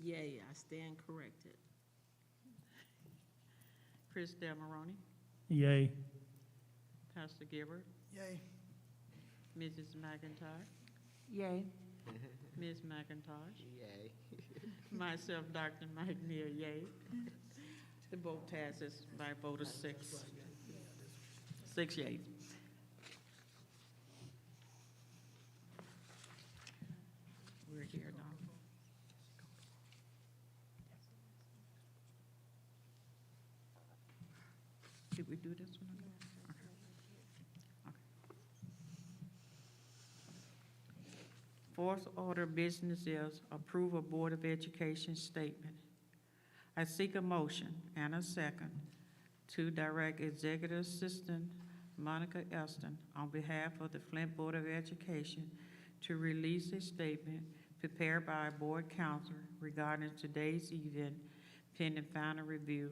Yay, I stand corrected. Chris Del Maroney, Yay. Pastor Gibbard, Yay. Mrs. McIntyre, Yay. Ms. McIntosh, Yay. myself, Dr. Mike Neal, yea. The vote passes by a vote of 6. 6 yeas. We're here now. Did we do this one? Okay. Okay. Fourth order of business is approve a Board of Education statement. I seek a motion and a second to direct Executive Assistant Monica Elston on behalf of the Flint Board of Education to release a statement prepared by a board counselor regarding today's event pending final review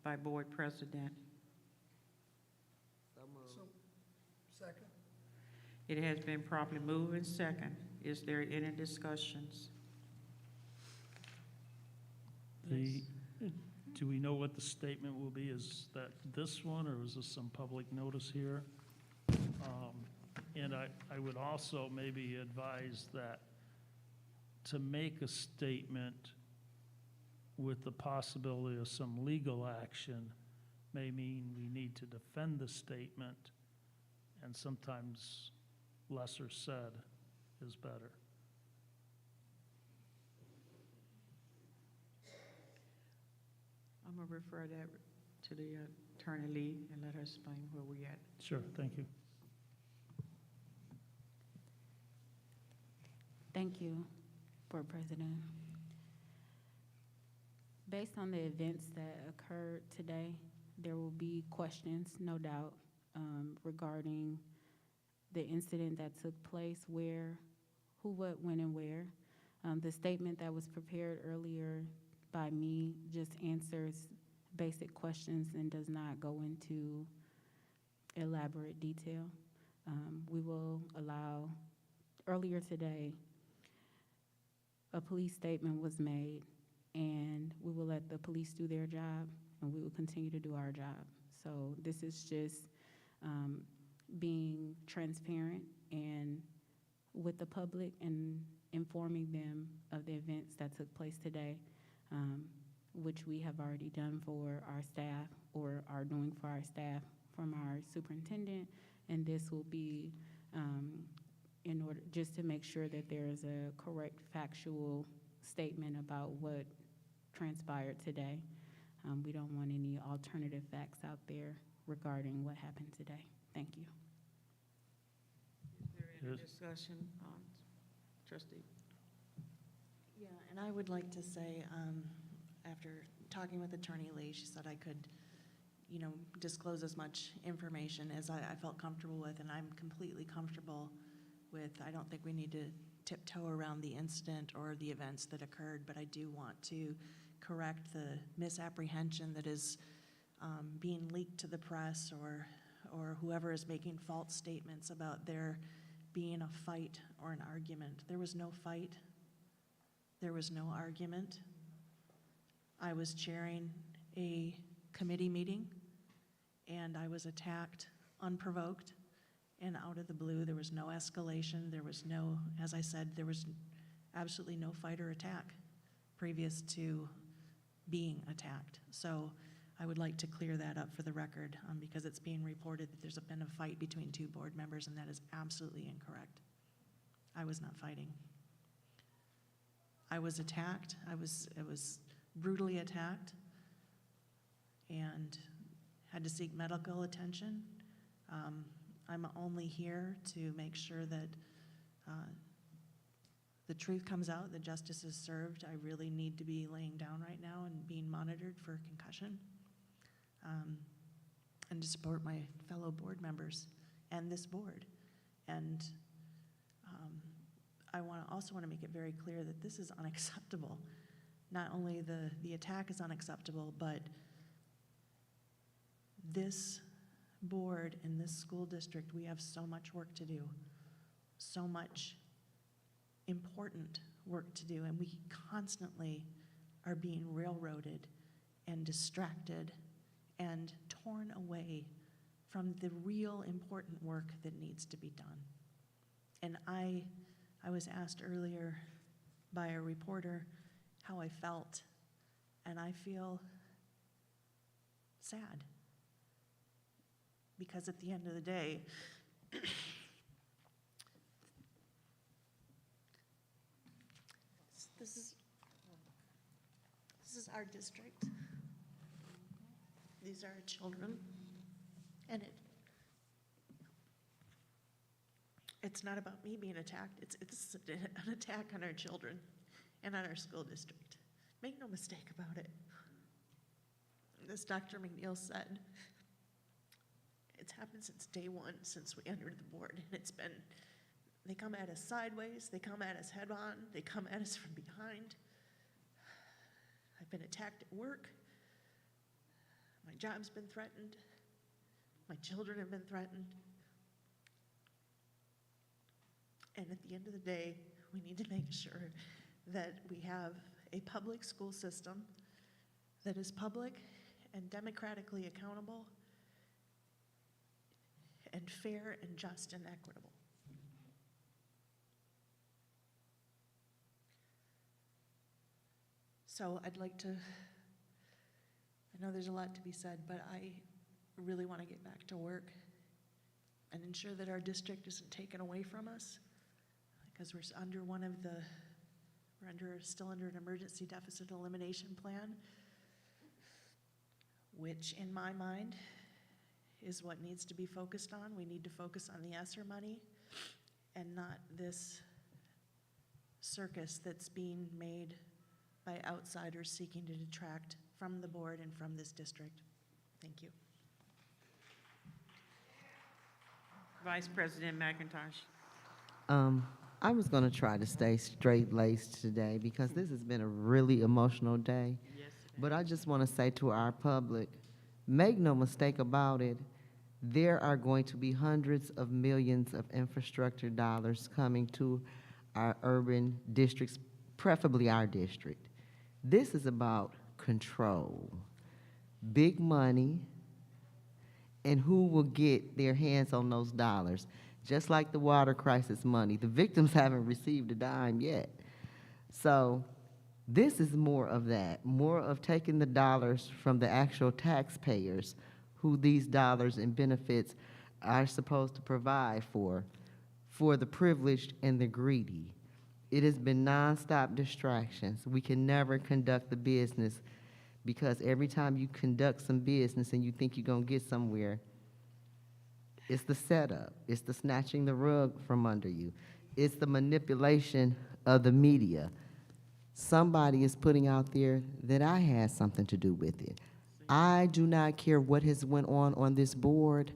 by board president. So moved. Second. It has been properly moved and second. Is there any discussions? Do do we know what the statement will be? Is that this one, or is this some public notice here? And I would also maybe advise that to make a statement with the possibility of some legal action may mean we need to defend the statement, and sometimes lesser said is better. I'm gonna refer that to the Attorney Lee and let her explain where we at. Sure, thank you. Thank you, Board President. Based on the events that occurred today, there will be questions, no doubt, regarding the incident that took place, where, who, what, when, and where. The statement that was prepared earlier by me just answers basic questions and does not go into elaborate detail. We will allow, earlier today, a police statement was made, and we will let the police do their job, and we will continue to do our job. So this is just being transparent and with the public and informing them of the events that took place today, which we have already done for our staff, or are doing for our staff from our superintendent, and this will be in order, just to make sure that there is a correct factual statement about what transpired today. We don't want any alternative facts out there regarding what happened today. Thank you. Is there any Yes. discussion, trustee? Yeah, and I would like to say, after talking with Attorney Lee, she said I could, disclose as much information as I felt comfortable with, and I'm completely comfortable with. I don't think we need to tiptoe around the incident or the events that occurred, but I do want to correct the misapprehension that is being leaked to the press, or whoever is making false statements about there being a fight or an argument. There was no fight. There was no argument. I was chairing a committee meeting, and I was attacked unprovoked and out of the blue. There was no escalation. There was no, as I said, there was absolutely no fight or attack previous to being attacked. So I would like to clear that up for the record, because it's being reported that there's been a fight between two board members, and that is absolutely incorrect. I was not fighting. I was attacked. I was brutally attacked and had to seek medical attention. I'm only here to make sure that the truth comes out, that justice is served. I really need to be laying down right now and being monitored for concussion, and to support my fellow board members and this board. And I also want to make it very clear that this is unacceptable. Not only the attack is unacceptable, but this board in this school district, we have so much work to do, so much important work to do, and we constantly are being railroaded and distracted and torn away from the real important work that needs to be done. And I was asked earlier by a reporter how I felt, and I feel sad. Because at the end of the day, this is our district. These are our children, and it's not about me being attacked. It's an attack on our children and on our school district. Make no mistake about it. As Dr. McNeil said, it's happened since day one, since we entered the board, and it's been, they come at us sideways, they come at us head on, they come at us from behind. I've been attacked at work. My job's been threatened. My children have been threatened. And at the end of the day, we need to make sure that we have a public school system that is public and democratically accountable and fair and just and equitable. So I'd like to, I know there's a lot to be said, but I really want to get back to work and ensure that our district isn't taken away from us, because we're under still under an emergency deficit elimination plan, which in my mind is what needs to be focused on. We need to focus on the ESSER money and not this circus that's being made by outsiders seeking to detract from the board and from this district. Thank you. Vice President McIntosh. I was going to try to stay straight-laced today because this has been a really emotional day. Yes. But I just want to say to our public, make no mistake about it, there are going to be hundreds of millions of infrastructure dollars coming to our urban districts, preferably our district. This is about control, big money, and who will get their hands on those dollars. Just like the water crisis money, the victims haven't received a dime yet. So this is more of that, more of taking the dollars from the actual taxpayers who these dollars and benefits are supposed to provide for the privileged and the greedy. It has been nonstop distractions. We can never conduct the business because every time you conduct some business and you think you're gonna get somewhere, it's the setup, it's the snatching the rug from under you, it's the manipulation of the media. Somebody is putting out there that I had something to do with it. I do not care what has went on this board.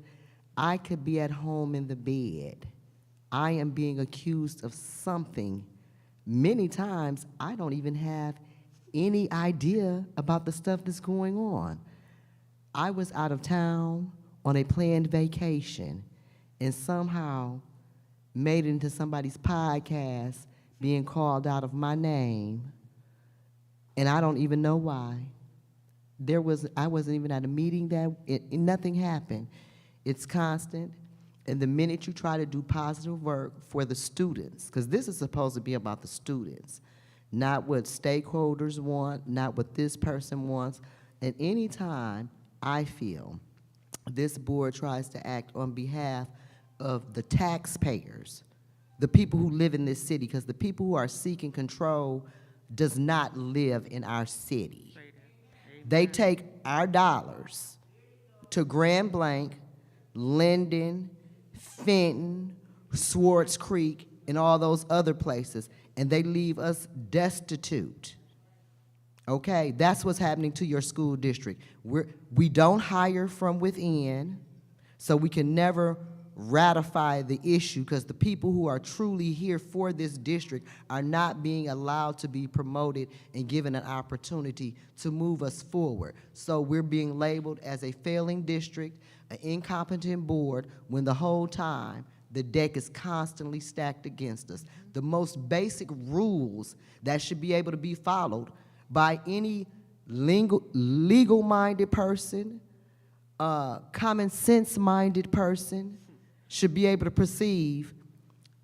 I could be at home in the bed. I am being accused of something. Many times, I don't even have any idea about the stuff that's going on. I was out of town on a planned vacation and somehow made it into somebody's podcast being called out of my name, and I don't even know why. I wasn't even at a meeting nothing happened. It's constant. And the minute you try to do positive work for the students, because this is supposed to be about the students, not what stakeholders want, not what this person wants. At any time, I feel this board tries to act on behalf of the taxpayers, the people who live in this city, because the people who are seeking control does not live in our city. They take our dollars to Grand Blanc, Linden, Fenton, Swartz Creek, and all those other places, and they leave us destitute. Okay, that's what's happening to your school district. We don't hire from within, so we can never ratify the issue because the people who are truly here for this district are not being allowed to be promoted and given an opportunity to move us forward. So we're being labeled as a failing district, an incompetent board, when the whole time the deck is constantly stacked against us. The most basic rules that should be able to be followed by any legal-minded person, common sense-minded person should be able to perceive.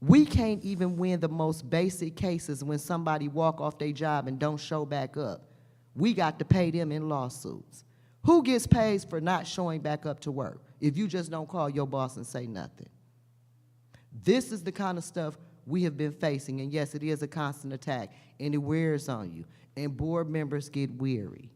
We can't even win the most basic cases when somebody walk off their job and don't show back up. We got to pay them in lawsuits. Who gets paid for not showing back up to work if you just don't call your boss and say nothing? This is the kind of stuff we have been facing, and yes, it is a constant attack, and it wears on you, and board members get weary.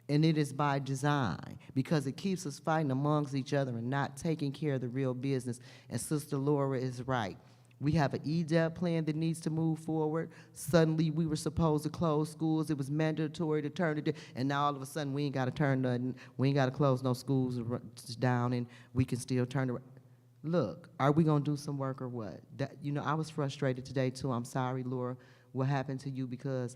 And it is by design, because it keeps us fighting amongst each other and not taking care of the real business. And Sister Laura is right. We have an EDEP plan that needs to move forward. Suddenly, we were supposed to close schools. It was mandatory to turn it, and now all of a sudden, we ain't got to turn nothing. We ain't got to close no schools down, and we can still turn it. Look, are we going to do some work or what? I was frustrated today, too. I'm sorry, Laura, what happened to you, because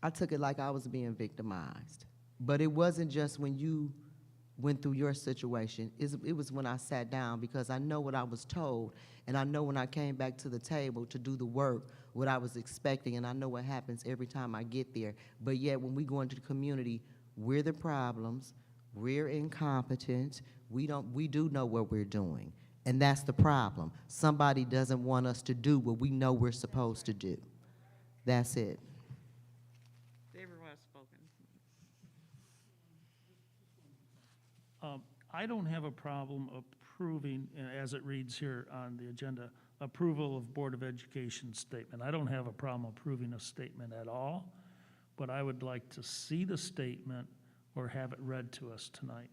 I took it like I was being victimized. But it wasn't just when you went through your situation. It was when I sat down, because I know what I was told, and I know when I came back to the table to do the work, what I was expecting, and I know what happens every time I get there. But yet, when we go into the community, we're the problems, we're incompetent, we do know what we're doing, and that's the problem. Somebody doesn't want us to do what we know we're supposed to do. That's it. Everyone's spoken. I don't have a problem approving, as it reads here on the agenda, approval of Board of Education statement. I don't have a problem approving a statement at all, but I would like to see the statement or have it read to us tonight,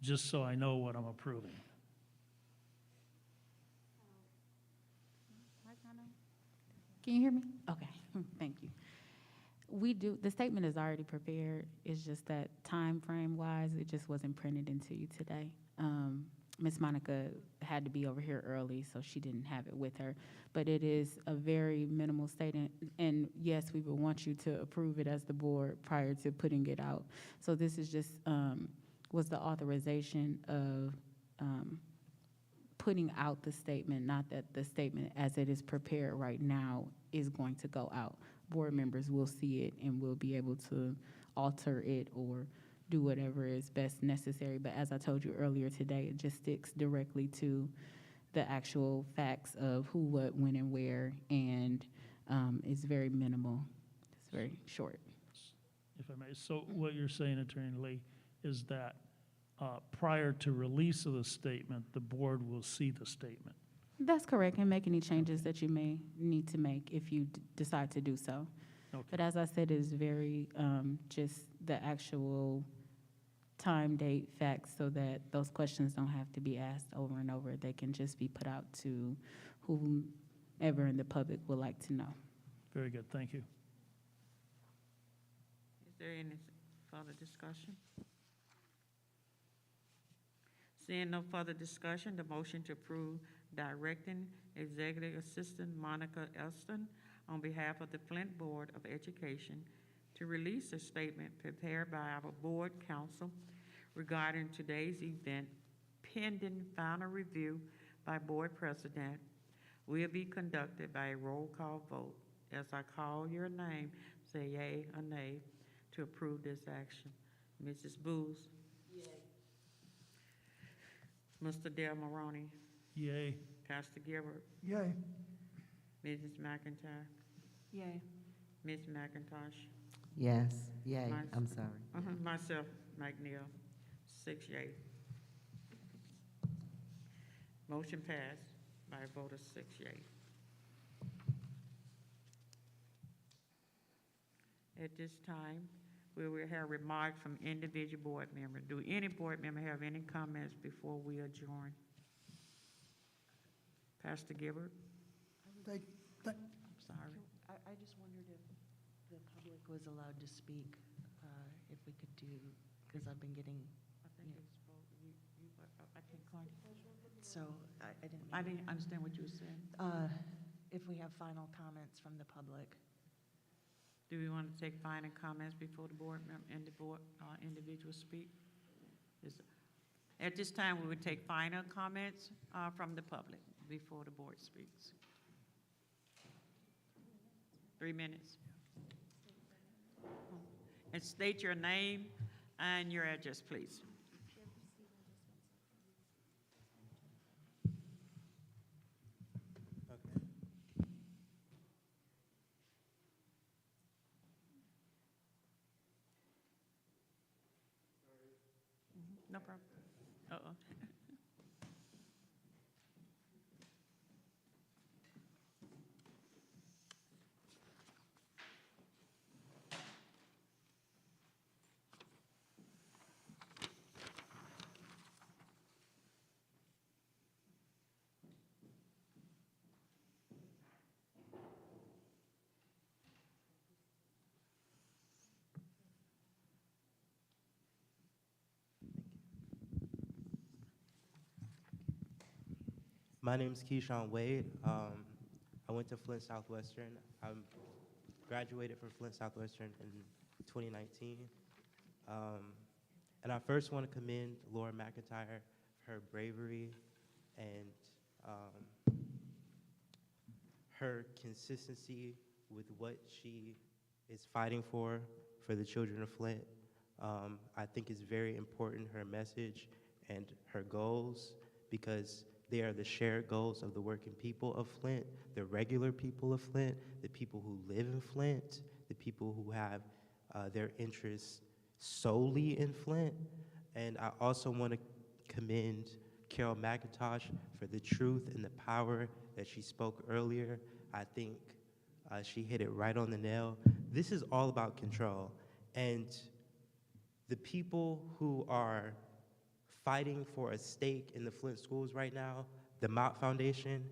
just so I know what I'm approving. Can you hear me? Okay, thank you. The statement is already prepared. It's just that time frame wise, it just wasn't printed into you today. Ms. Monica had to be over here early, so she didn't have it with her. But it is a very minimal statement, and yes, we would want you to approve it as the board prior to putting it out. So this is just, was the authorization of putting out the statement, not that the statement as it is prepared right now is going to go out. Board members will see it and will be able to alter it or do whatever is best necessary. But as I told you earlier today, it just sticks directly to the actual facts of who, what, when, and where, and it's very minimal. It's very short. If I may. So what you're saying, Attorney Lee, is that prior to release of the statement, the board will see the statement. That's correct, and make any changes that you may need to make if you decide to do so. Okay. But as I said, it's very just the actual time, date, facts, so that those questions don't have to be asked over and over. They can just be put out to whomever in the public would like to know. Very good, thank you. Is there any further discussion? Seeing no further discussion, the motion to approve directing Executive Assistant Monica Elston on behalf of the Flint Board of Education to release a statement prepared by our board council regarding today's event pending final review by board president will be conducted by a roll call vote. As I call your name, say yea or nay to approve this action. Mrs. Booth? Yay. Mr. Del Maroney? Yay. Pastor Gilbert? Yay. Mrs. McIntyre? Yay. Ms. McIntosh? Yes, yay, Nice. I'm sorry. Myself, McNeil, 6 yea. Motion passed by a vote of 6 yea. At this time, we will have remarks from individual board members. Do any board member have any comments before we adjourn? Pastor Gilbert? Thank, I'm sorry. I just wondered if the public was allowed to speak, if we could do, because I've been getting, I think it's, I can't call you. so I didn't. I didn't understand what you were saying. If we have final comments from the public. Do we want to take final comments before the board member and the board individuals speak? At this time, we would take final comments from the public before the board speaks. 3 minutes. And state your name and your address, please. No problem. Uh-oh. My name is Keyshawn Wade. I went to Flint Southwestern. I graduated from Flint Southwestern in 2019. And I first want to commend Laura McIntyre for her bravery and her consistency with what she is fighting for the children of Flint. I think it's very important, her message and her goals, because they are the shared goals of the working people of Flint, the regular people of Flint, the people who live in Flint, the people who have their interests solely in Flint. And I also want to commend Carol McIntosh for the truth and the power that she spoke earlier. I think she hit it right on the nail. This is all about control. And the people who are fighting for a stake in the Flint schools right now, the Mott Foundation,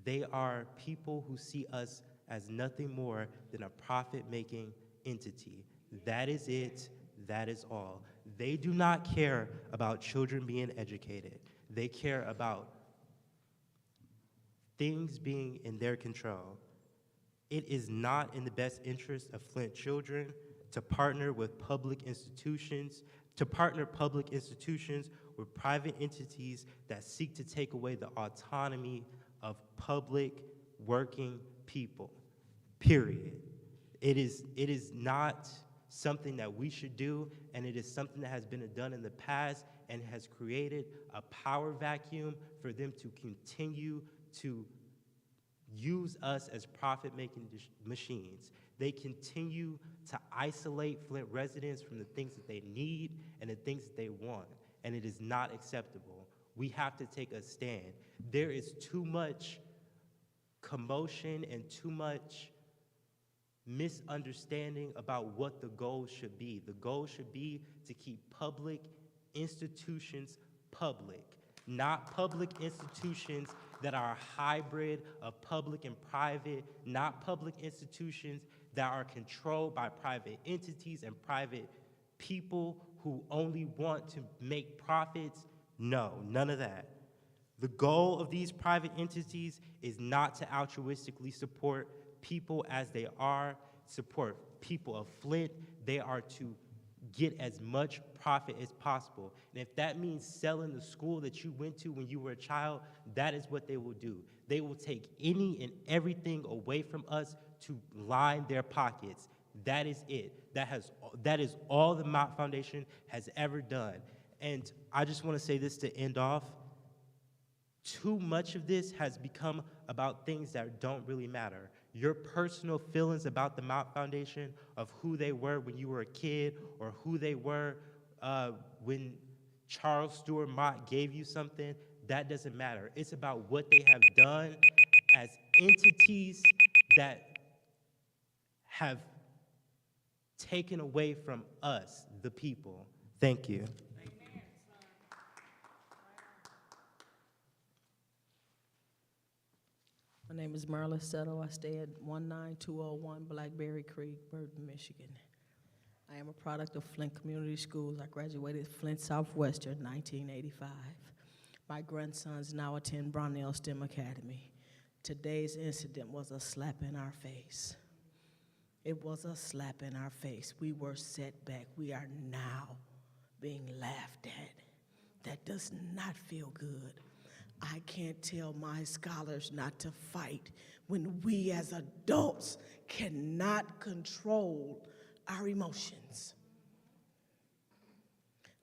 they are people who see us as nothing more than a profit-making entity. That is it. That is all. They do not care about children being educated. They care about things being in their control. It is not in the best interest of Flint children to partner with public institutions, with private entities that seek to take away the autonomy of public working people, period. It is not something that we should do, and it is something that has been done in the past and has created a power vacuum for them to continue to use us as profit-making machines. They continue to isolate Flint residents from the things that they need and the things that they want, and it is not acceptable. We have to take a stand. There is too much commotion and too much misunderstanding about what the goal should be. The goal should be to keep public institutions public, not public institutions that are a hybrid of public and private, not public institutions that are controlled by private entities and private people who only want to make profits. No, none of that. The goal of these private entities is not to altruistically support people as they are, support people of Flint. They are to get as much profit as possible. And if that means selling the school that you went to when you were a child, that is what they will do. They will take any and everything away from us to line their pockets. That is it. That is all the Mott Foundation has ever done. And I just want to say this to end off. Too much of this has become about things that don't really matter. Your personal feelings about the Mott Foundation, of who they were when you were a kid, or who they were when Charles Stewart Mott gave you something, that doesn't matter. It's about what they have done as entities that have taken away from us, the people. Thank you. My name is Marla Settle. I stay at 19201 Blackberry Creek, Burton, Michigan. I am a product of Flint Community Schools. I graduated Flint Southwestern in 1985. My grandsons now attend Brownell STEM Academy. Today's incident was a slap in our face. It was a slap in our face. We were set back. We are now being laughed at. That does not feel good. I can't tell my scholars not to fight when we as adults cannot control our emotions.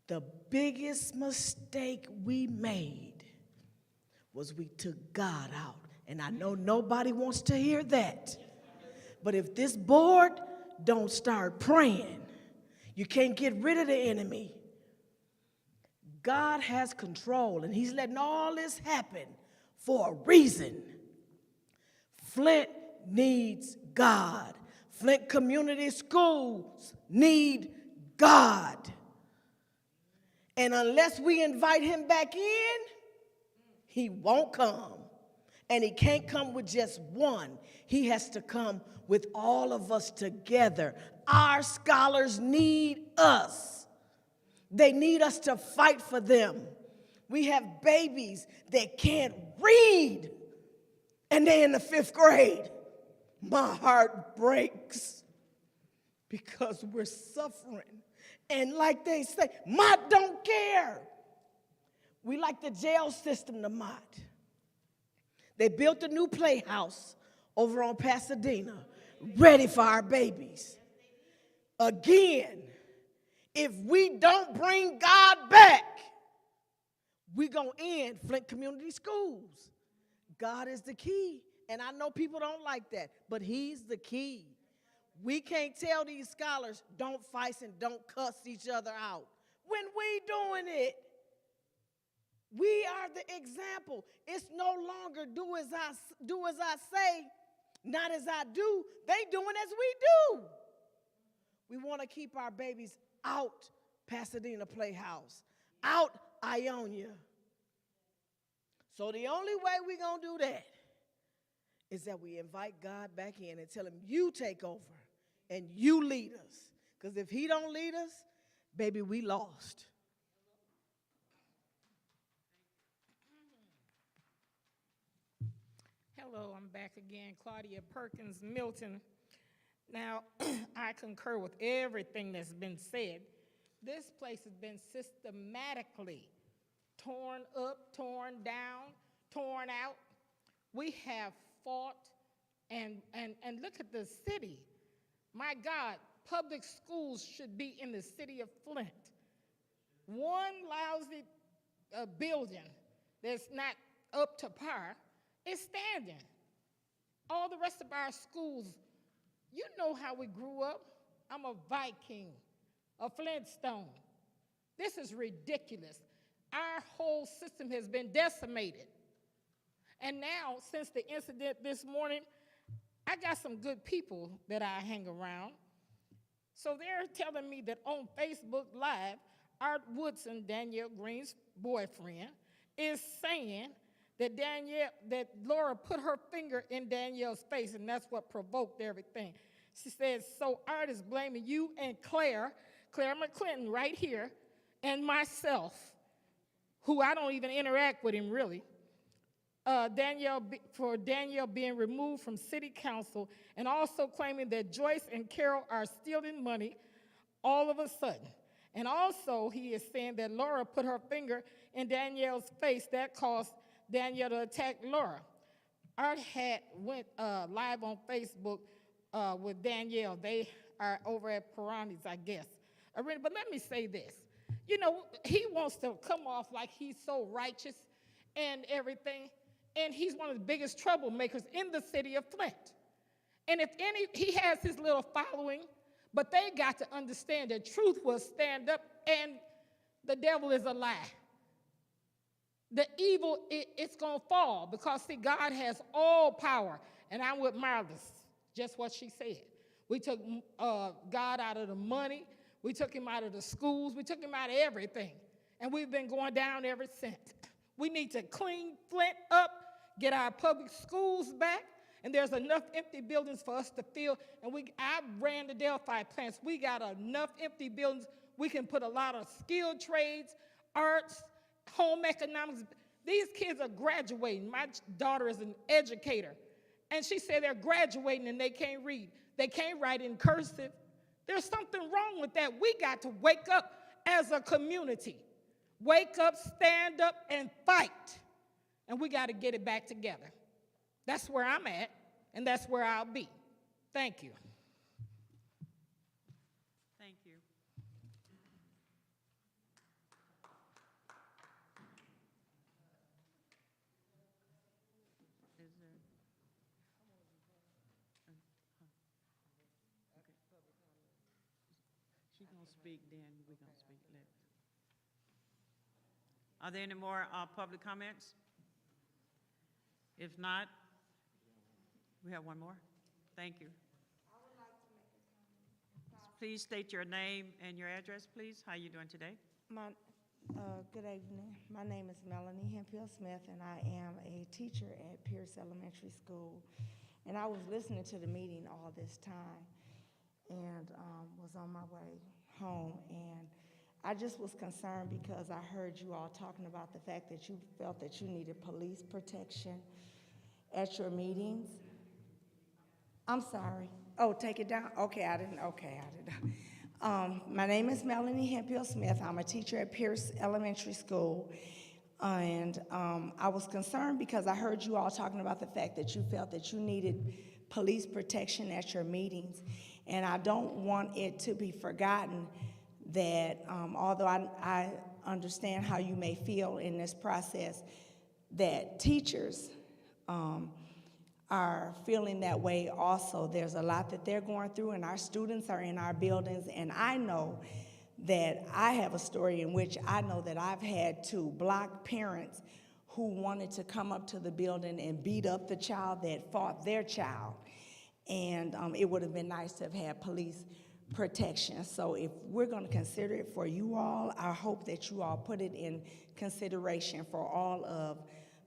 The biggest mistake we made was we took God out. And I know nobody wants to hear that. But if this board don't start praying, you can't get rid of the enemy. God has control, and he's letting all this happen for a reason. Flint needs God. Flint Community Schools need God. And unless we invite him back in, he won't come. And he can't come with just one. He has to come with all of us together. Our scholars need us. They need us to fight for them. We have babies that can't read, and they're in the 5th grade. My heart breaks because we're suffering, And like they say, Mott don't care. We like the jail system to Mott. They built a new playhouse over on Pasadena, ready for our babies. Again, if we don't bring God back, we're going to end Flint Community Schools. God is the key. And I know people don't like that, but he's the key. We can't tell these scholars, don't fight and don't cuss each other out. When we doing it, we are the example. It's no longer do as I say, not as I do. They doing as we do. We want to keep our babies out Pasadena Playhouse, out Ionia. So the only way we're going to do that is that we invite God back in and tell him, you take over and you lead us. Because if he don't lead us, baby, we lost. Hello, I'm back again, Claudia Perkins Milton. Now, I concur with everything that's been said. This place has been systematically torn up, torn down, torn out. We have fought, and look at the city. My God, public schools should be in the city of Flint. One lousy building that's not up to par is standing. All the rest of our schools, you know how we grew up. I'm a Viking, a Flintstone. This is ridiculous. Our whole system has been decimated. And now, since the incident this morning, I got some good people that I hang around. So they're telling me that on Facebook Live, Art Woodson, Danielle Green's boyfriend, is saying that Laura put her finger in Danielle's face, and that's what provoked everything. She says, so Art is blaming you and Claire McClinton right here, and myself, who I don't even interact with him really, for Danielle being removed from city council, and also claiming that Joyce and Carol are stealing money all of a sudden. And also he is saying that Laura put her finger in Danielle's face. That caused Danielle to attack Laura. Art went live on Facebook with Danielle. They are over at Perani's, I guess. But let me say this. You know, he wants to come off like he's so righteous and everything, and he's one of the biggest troublemakers in the city of Flint. And he has his little following, but they got to understand that truth will stand up, and the devil is a lie. The evil, it's going to fall, because, see, God has all power. And I'm with Marlis, just what she said. We took God out of the money. We took him out of the schools. We took him out of everything. And we've been going down ever since. We need to clean Flint up, get our public schools back, and there's enough empty buildings for us to fill. And I ran the Delphi plants. We got enough empty buildings. We can put a lot of skilled trades, arts, home economics. These kids are graduating. My daughter is an educator, and she said they're graduating and they can't read. They can't write in cursive. There's something wrong with that. We got to wake up as a community. Wake up, stand up, and fight. And we got to get it back together. That's where I'm at, and that's where I'll be. Thank you. Thank you. Is there? She's going to speak, then we're going to speak later. Are there any more public comments? If not, we have one more. Thank you. I would like to make a comment. Please state your name and your address, please. How are you doing today? Good evening. My name is Melanie Hemphill Smith, and I am a teacher at Pierce Elementary School. And I was listening to the meeting all this time, and was on my way home. And I just was concerned because I heard you all talking about the fact that you felt that you needed police protection at your meetings. I'm sorry. Oh, take it down? Okay, I didn't. My name is Melanie Hemphill Smith. I'm a teacher at Pierce Elementary School. And I was concerned because I heard you all talking about the fact that you felt that you needed police protection at your meetings. And I don't want it to be forgotten that although I understand how you may feel in this process, that teachers are feeling that way also. There's a lot that they're going through, and our students are in our buildings, and I know that I have a story in which I know that I've had to block parents who wanted to come up to the building and beat up the child that fought their child. And it would have been nice to have had police protection. So if we're going to consider it for you all, I hope that you all put it in consideration for all of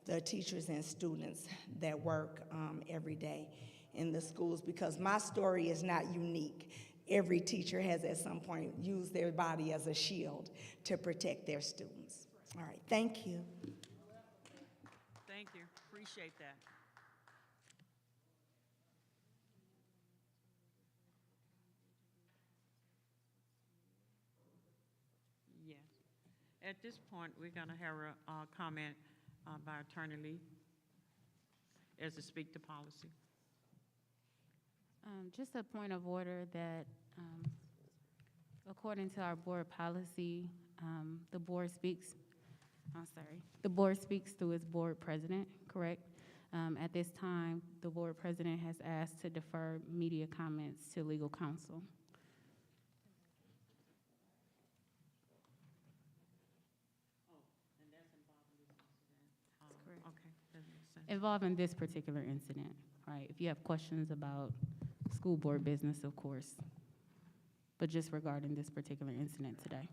the teachers and students that work every day in the schools, because my story is not unique. Every teacher has at some point used their body as a shield to protect their students. All right, thank you. Thank you, appreciate that. Yes. At this point, we're going to have a comment by Attorney Lee as to speak to policy. Just a point of order that according to our board policy, the board speaks through its board president, correct? At this time, the board president has asked to defer media comments to legal counsel. Correct. Okay, that makes sense. Involving this particular incident, right? If you have questions about school board business, of course, but just regarding this particular incident today.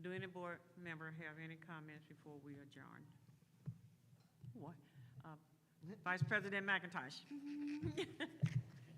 Do any board member have any comments before we adjourn? What? Vice President McIntosh.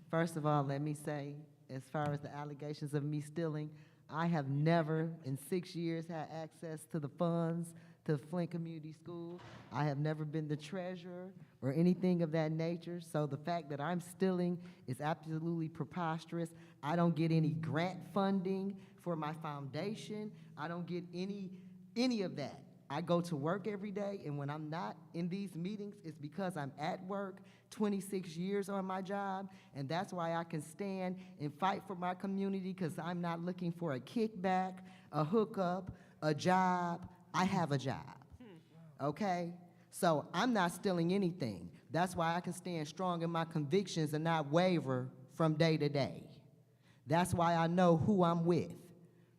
First of all, let me say, as far as the allegations of me stealing, I have never in 6 years had access to the funds to Flint Community School. I have never been the treasurer or anything of that nature. So the fact that I'm stealing is absolutely preposterous. I don't get any grant funding for my foundation. I don't get any of that. I go to work every day, and when I'm not in these meetings, it's because I'm at work, 26 years on my job, and that's why I can stand and fight for my community, because I'm not looking for a kickback, a hookup, a job. I have a job, okay? So I'm not stealing anything. That's why I can stand strong in my convictions and not waver from day to day. That's why I know who I'm with,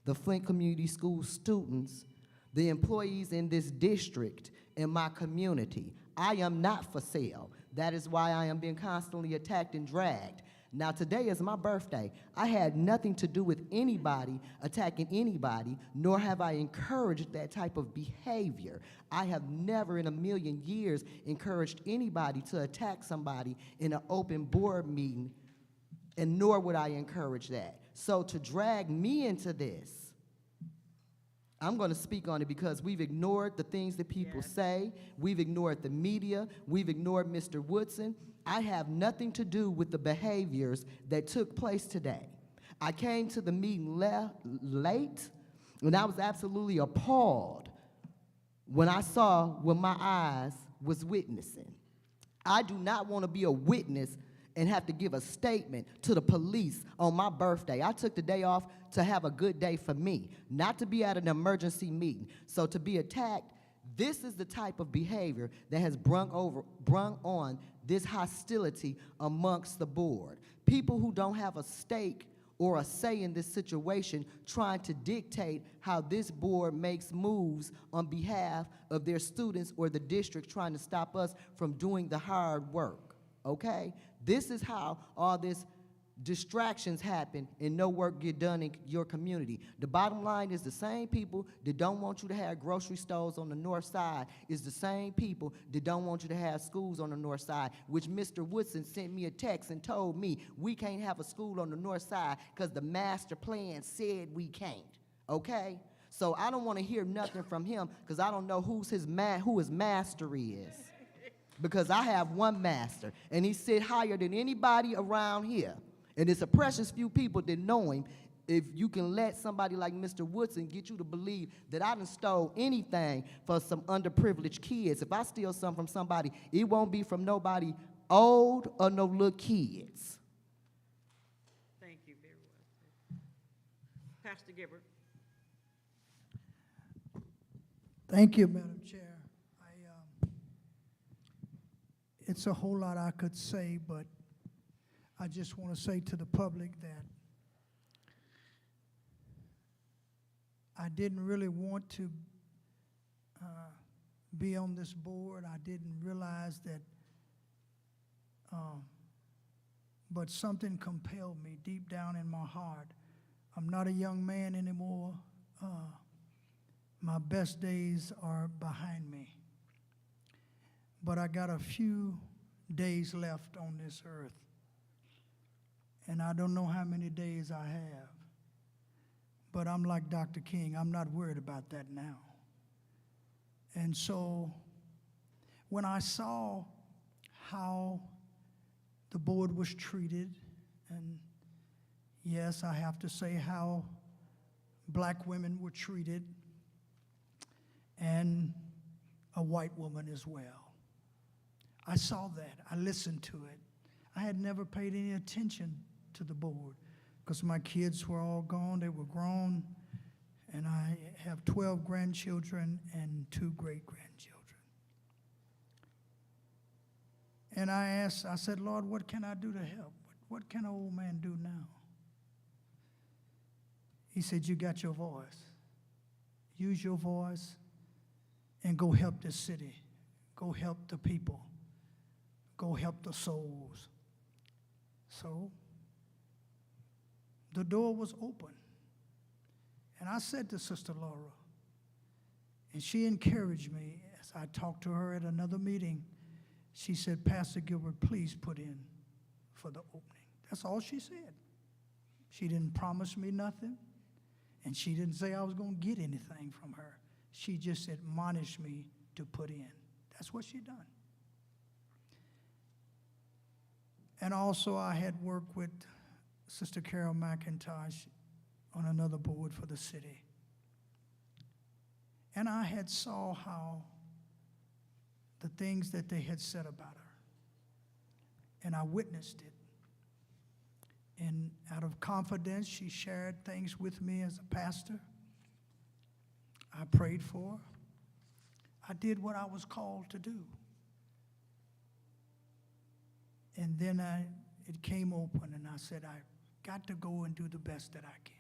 the Flint Community School students, the employees in this district, in my community. I am not for sale. That is why I am being constantly attacked and dragged. Now, today is my birthday. I had nothing to do with anybody attacking anybody, nor have I encouraged that type of behavior. I have never in a million years encouraged anybody to attack somebody in an open board meeting, and nor would I encourage that. So to drag me into this, I'm going to speak on it because we've ignored the things that people say. We've ignored the media. We've ignored Mr. Woodson. I have nothing to do with the behaviors that took place today. I came to the meeting late, and I was absolutely appalled when I saw what my eyes was witnessing. I do not want to be a witness and have to give a statement to the police on my birthday. I took the day off to have a good day for me, not to be at an emergency meeting. So to be attacked, this is the type of behavior that has brung on this hostility amongst the board. People who don't have a stake or a say in this situation trying to dictate how this board makes moves on behalf of their students or the district trying to stop us from doing the hard work, okay? This is how all this distractions happen and no work get done in your community. The bottom line is the same people that don't want you to have grocery stores on the north side is the same people that don't want you to have schools on the north side, which Mr. Woodson sent me a text and told me we can't have a school on the north side because the master plan said we can't, okay? So I don't want to hear nothing from him because I don't know who his master is. Because I have one master, and he sit higher than anybody around here. And it's a precious few people that know him. If you can let somebody like Mr. Woodson get you to believe that I done stole anything for some underprivileged kids, if I steal something from somebody, it won't be from nobody old or no little kids. Thank you very well. Pastor Gibbard. Thank you, Madam Chair. It's a whole lot I could say, but I just want to say to the public that I didn't really want to be on this board. I didn't realize that, but something compelled me deep down in my heart. I'm not a young man anymore. My best days are behind me. But I got a few days left on this earth. And I don't know how many days I have. But I'm like Dr. King, I'm not worried about that now. And so when I saw how the board was treated, and yes, I have to say how black women were treated, and a white woman as well. I saw that. I listened to it. I had never paid any attention to the board because my kids were all gone. They were grown, and I have 12 grandchildren and 2 great-grandchildren. And I said, Lord, what can I do to help? What can an old man do now? He said, you got your voice. Use your voice and go help this city. Go help the people. Go help the souls. So the door was open. And I said to Sister Laura, and she encouraged me as I talked to her at another meeting. She said, Pastor Gilbert, please put in for the opening. That's all she said. She didn't promise me nothing, and she didn't say I was going to get anything from her. She just admonished me to put in. That's what she done. And also I had worked with Sister Carol McIntosh on another board for the city. And I had saw how the things that they had said about her. And I witnessed it. And out of confidence, she shared things with me as a pastor. I prayed for her. I did what I was called to do. And then it came open, and I said, I got to go and do the best that I can.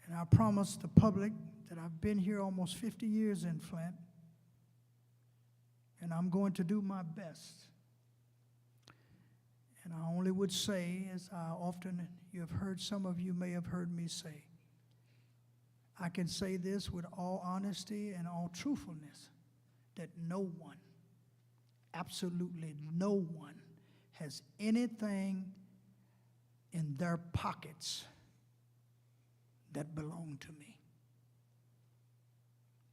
And I promised the public that I've been here almost 50 years in Flint, and I'm going to do my best. And I only would say, as I often, you have heard, some of you may have heard me say, I can say this with all honesty and all truthfulness, that no one, absolutely no one, has anything in their pockets that belong to me.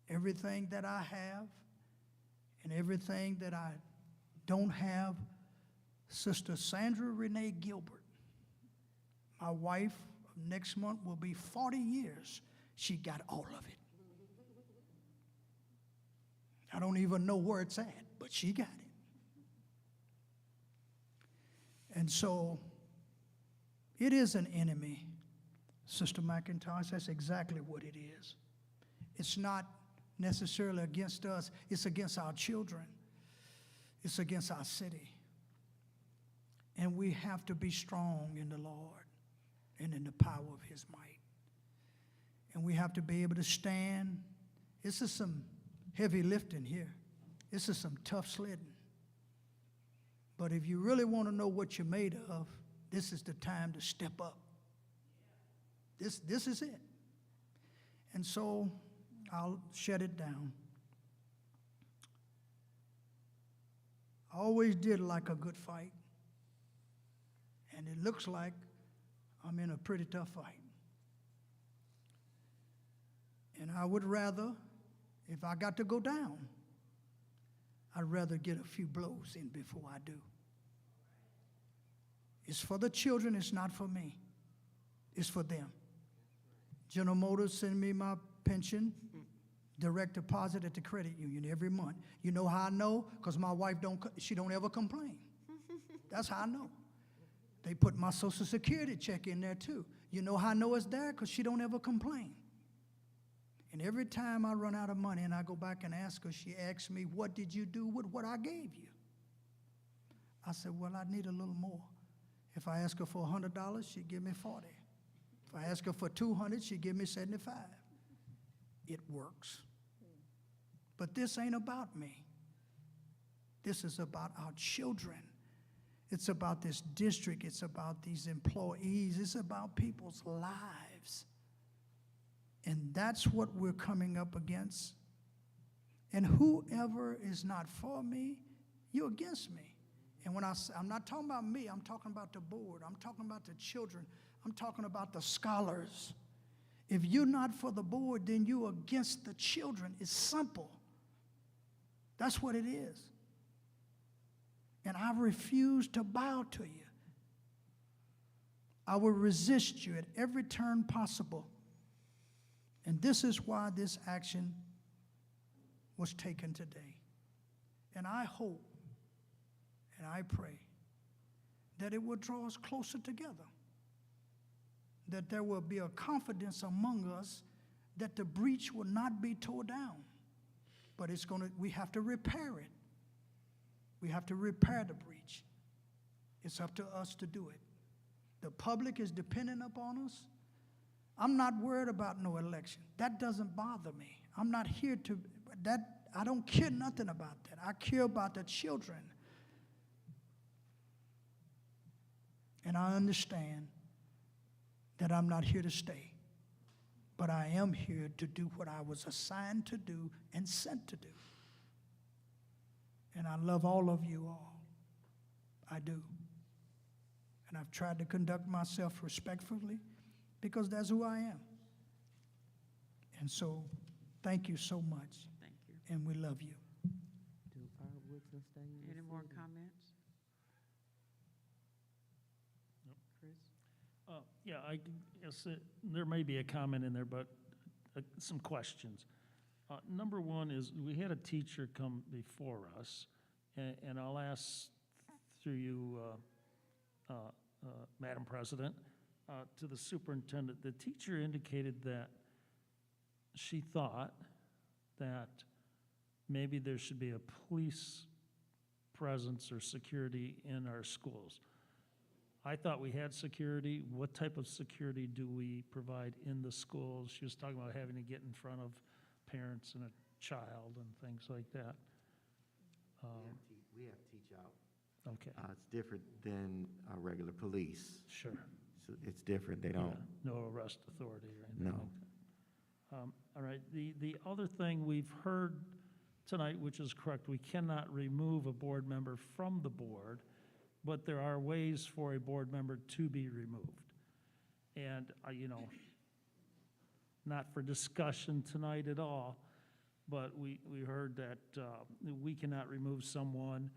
Everything that I have and everything that I don't have, Sister Sandra Renee Gilbert, my wife, next month will be 40 years. She got all of it. I don't even know where it's at, but she got it. And so it is an enemy, Sister McIntosh. That's exactly what it is. It's not necessarily against us. It's against our children. It's against our city. And we have to be strong in the Lord and in the power of his might. And we have to be able to stand. This is some heavy lifting here. This is some tough sledding. But if you really want to know what you're made of, this is the time to step up. This is it. And so I'll shut it down. I always did like a good fight. And it looks like I'm in a pretty tough fight. And I would rather, if I got to go down, I'd rather get a few blows in before I do. It's for the children, it's not for me. It's for them. General Motors send me my pension, direct deposit at the credit union every month. You know how I know? Because my wife she don't ever complain. That's how I know. They put my Social Security check in there too. You know how I know it's there? Because she don't ever complain. And every time I run out of money and I go back and ask her, she asks me, what did you do with what I gave you? I said, well, I need a little more. If I ask her for $100, she'd give me 40. If I ask her for 200, she'd give me 75. It works. But this ain't about me. This is about our children. It's about this district. It's about these employees. It's about people's lives. And that's what we're coming up against. And whoever is not for me, you're against me. And when I'm not talking about me, I'm talking about the board. I'm talking about the children. I'm talking about the scholars. If you're not for the board, then you're against the children. It's simple. That's what it is. And I refuse to bow to you. I will resist you at every turn possible. And this is why this action was taken today. And I hope and I pray that it will draw us closer together, that there will be a confidence among us that the breach will not be torn down, but we have to repair it. We have to repair the breach. It's up to us to do it. The public is dependent upon us. I'm not worried about no election. That doesn't bother me. I'm not here to, I don't care nothing about that. I care about the children. And I understand that I'm not here to stay, but I am here to do what I was assigned to do and sent to do. And I love all of you all. I do. And I've tried to conduct myself respectfully because that's who I am. And so, thank you so much. Thank you. And we love you. Do Woodson stay in the Any more city? comments? Chris? Yeah, I guess there may be a comment in there, but some questions. Number one is, we had a teacher come before us, and I'll ask through you, Madam President, to the superintendent. The teacher indicated that she thought that maybe there should be a police presence or security in our schools. I thought we had security. What type of security do we provide in the schools? She was talking about having to get in front of parents and a child and things like that. We have teach out. Okay, It's different than regular police. sure. So it's different. They don't. Yeah, no arrest authority or anything No. like that. All right, the other thing we've heard tonight, which is correct, we cannot remove a board member from the board, but there are ways for a board member to be removed. And, not for discussion tonight at all, but we heard that we cannot remove someone.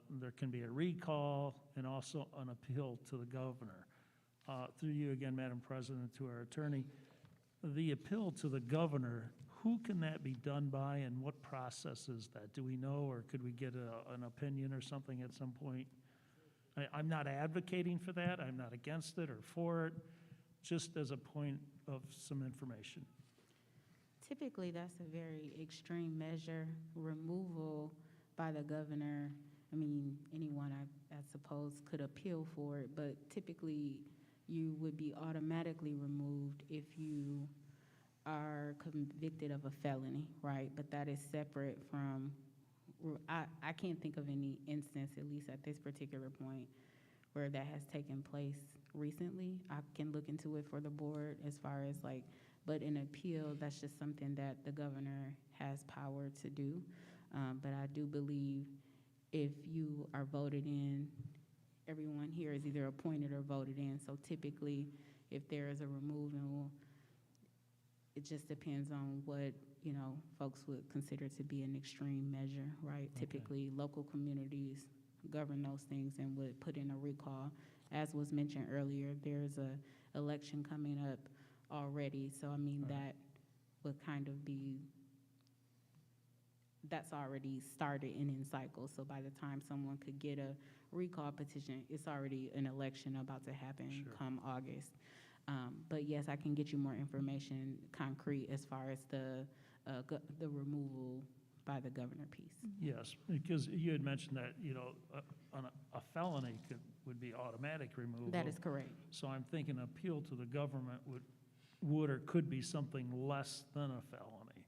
There can be a recall and also an appeal to the governor. Through you again, Madam President, to our attorney, the appeal to the governor, who can that be done by and what process is that? Do we know, or could we get an opinion or something at some point? I'm not advocating for that. I'm not against it or for it, just as a point of some information. Typically, that's a very extreme measure. Removal by the governor, anyone, I suppose, could appeal for it, but typically, you would be automatically removed if you are convicted of a felony, right? But that is separate from, I can't think of any instance, at least at this particular point, where that has taken place recently. I can look into it for the board as far as but an appeal, that's just something that the governor has power to do. But I do believe if you are voted in, everyone here is either appointed or voted in. So typically, if there is a removal, it just depends on what, you know, folks would consider to be an extreme measure, right? Okay. Typically, local communities govern those things and would put in a recall. As was mentioned earlier, there's a election coming up already, so I mean, Right. that would kind of be, that's already started and in cycle, so by the time someone could get a recall petition, it's already an election about to happen Sure. come August. But yes, I can get you more information concrete as far as the removal by the governor piece. Yes, because you had mentioned that, you know, a felony would be automatic removal. That is correct. So I'm thinking appeal to the government would or could be something less than a felony.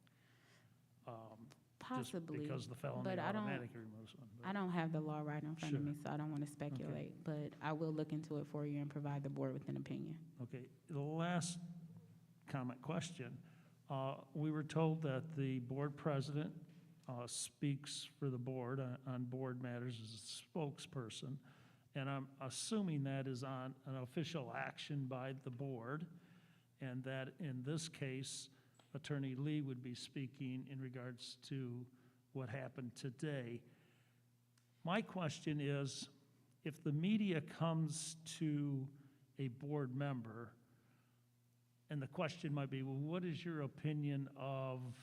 Possibly, Just because the felony but I don't- automatically removes one. but- I don't have the law right in front of Sure. me, so I don't want to speculate, but I will look into it for you and provide the board with an opinion. Okay, the last comment question. We were told that the board president speaks for the board on board matters as a spokesperson, and I'm assuming that is on an official action by the board, and that in this case, Attorney Lee would be speaking in regards to what happened today. My question is, if the media comes to a board member, and the question might be, well, what is your opinion of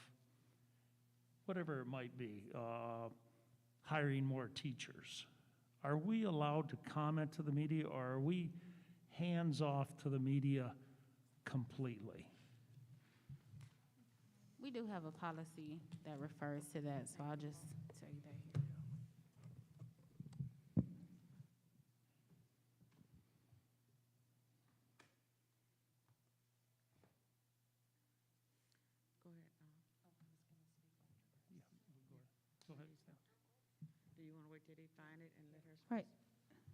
whatever it might be, hiring more teachers? Are we allowed to comment to the media, or are we hands-off to the media completely? We do have a policy that refers to that, so I'll just tell you that here. Go ahead. Go ahead. Do you want to wait till they find it and let her speak? Right.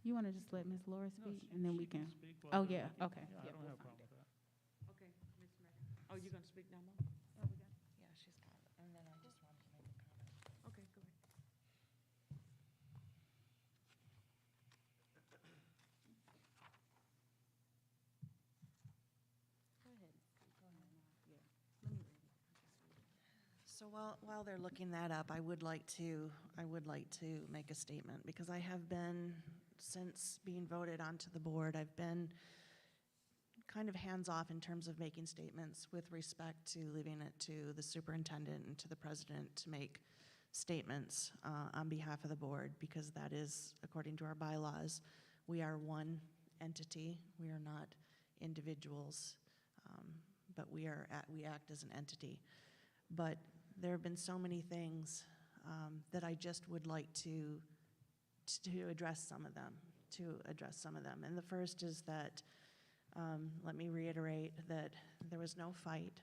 You want to just let Ms. Laura No, speak, and then we can? speak while Oh, they're yeah, looking. okay. Yeah, I Yeah, don't we'll have a find problem it. with that. Okay, Ms. Mary. Oh, you gonna speak now, Mom? Yeah, she's got it, and then I just wanted to make a comment. Okay, go ahead. Go ahead. Yeah. Let me read it. So while they're looking that up, I would like to make a statement, because I have been, since being voted onto the board, I've been kind of hands-off in terms of making statements with respect to leaving it to the superintendent and to the president to make statements on behalf of the board, because that is, according to our bylaws, we are one entity. We are not individuals, but we act as an entity. But there have been so many things that I just would like to address some of them, And the first is that, let me reiterate that there was no fight.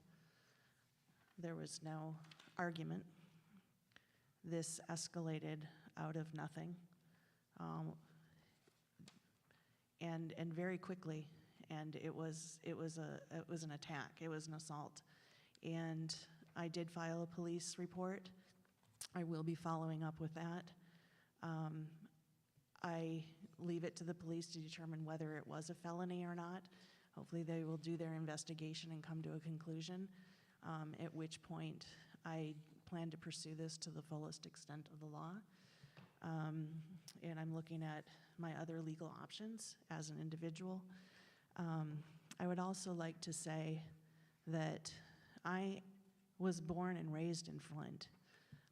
There was no argument. This escalated out of nothing, and very quickly. And it was an attack. It was an assault. And I did file a police report. I will be following up with that. I leave it to the police to determine whether it was a felony or not. Hopefully they will do their investigation and come to a conclusion, at which point I plan to pursue this to the fullest extent of the law. And I'm looking at my other legal options as an individual. I would also like to say that I was born and raised in Flint.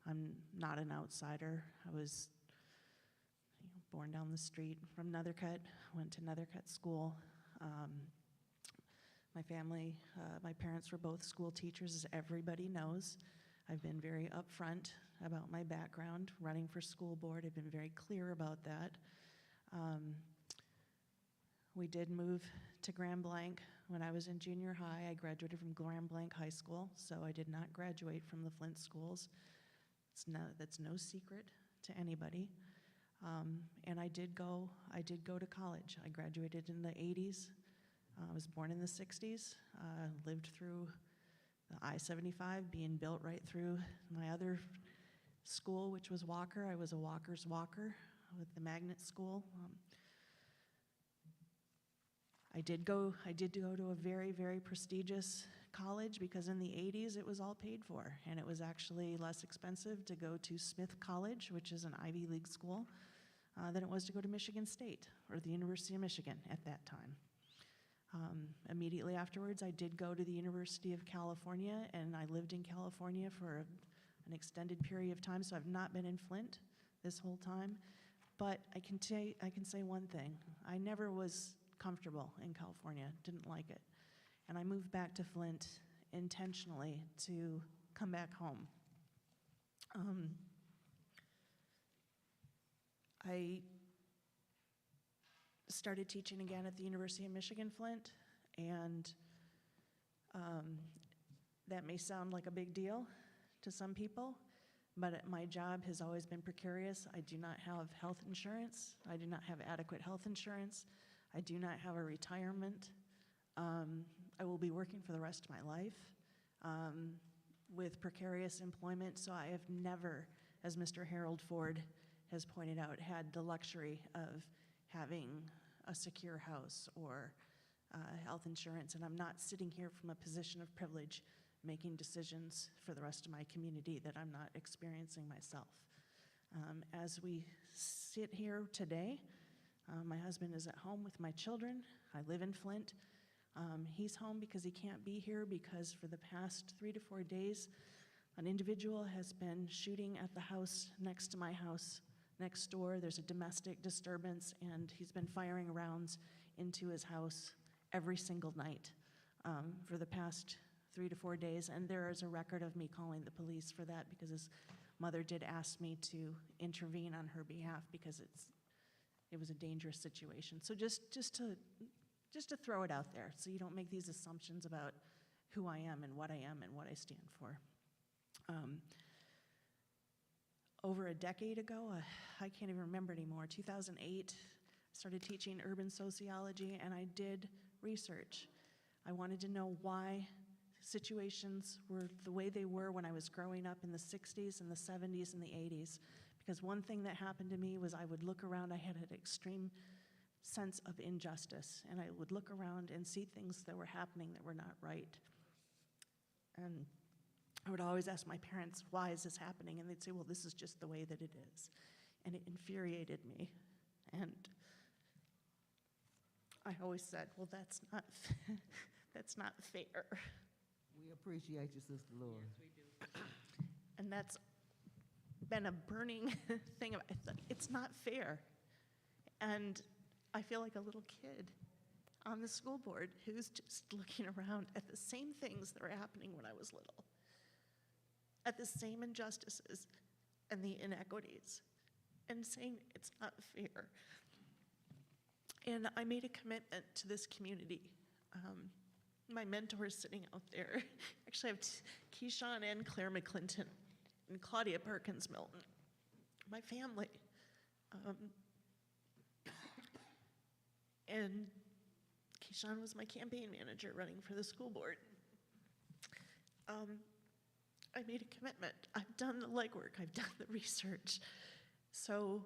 I'm not an outsider. I was born down the street from Nethercutt, went to Nethercutt School. My family, my parents were both school teachers, as everybody knows. I've been very upfront about my background. Running for school board, I've been very clear about that. We did move to Grand Blanc when I was in junior high. I graduated from Grand Blanc High School, so I did not graduate from the Flint schools. That's no secret to anybody. And I did go to college. I graduated in the 80s. I was born in the 60s, lived through the I-75 being built right through my other school, which was Walker. I was a Walker's Walker with the magnet school. I did go to a very, very prestigious college because in the 80s it was all paid for, and it was actually less expensive to go to Smith College, which is an Ivy League school, than it was to go to Michigan State or the University of Michigan at that time. Immediately afterwards, I did go to the University of California, and I lived in California for an extended period of time, so I've not been in Flint this whole time. But I can say one thing. I never was comfortable in California, didn't like it. And I moved back to Flint intentionally to come back home. I started teaching again at the University of Michigan Flint, and that may sound like a big deal to some people, but my job has always been precarious. I do not have health insurance. I do not have adequate health insurance. I do not have a retirement. I will be working for the rest of my life with precarious employment, so I have never, as Mr. Harold Ford has pointed out, had the luxury of having a secure house or health insurance, and I'm not sitting here from a position of privilege making decisions for the rest of my community that I'm not experiencing myself. As we sit here today, my husband is at home with my children. I live in Flint. He's home because he can't be here because for the past 3 to 4 days, an individual has been shooting at the house next to my house next door. There's a domestic disturbance, and he's been firing rounds into his house every single night for the past 3 to 4 days, and there is a record of me calling the police for that because his mother did ask me to intervene on her behalf because it was a dangerous situation. So just to throw it out there so you don't make these assumptions about who I am and what I stand for. Over a decade ago, I can't even remember anymore, 2008, I started teaching urban sociology, and I did research. I wanted to know why situations were the way they were when I was growing up in the 60s and the 70s and the 80s. Because one thing that happened to me was I would look around, I had an extreme sense of injustice, and I would look around and see things that were happening that were not right. And I would always ask my parents, why is this happening? And they'd say, well, this is just the way that it is. And it infuriated me. And I always said, well, that's not fair. We appreciate you, Sister Laura. Yes, we do. And that's been a burning thing. I thought, it's not fair. And I feel like a little kid on the school board who's just looking around at the same things that were happening when I was little, at the same injustices and the inequities, and saying it's not fair. And I made a commitment to this community. My mentor is sitting out there. Actually, I have Keyshawn and Claire McClinton and Claudia Perkins Milton, my family. And Keyshawn was my campaign manager running for the school board. I made a commitment. I've done the legwork. I've done the research. So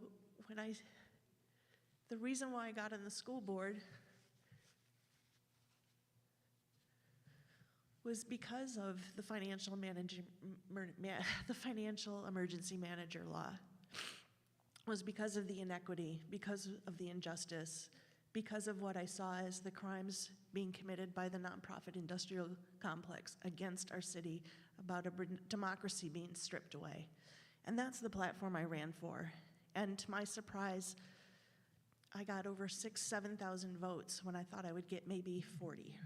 the reason why I got on the school board was because of the financial emergency manager law, was because of the inequity, because of the injustice, because of what I saw as the crimes being committed by the nonprofit industrial complex against our city, about a democracy being stripped away. And that's the platform I ran for. And to my surprise, I got over 7,000 votes when I thought I would get maybe 40,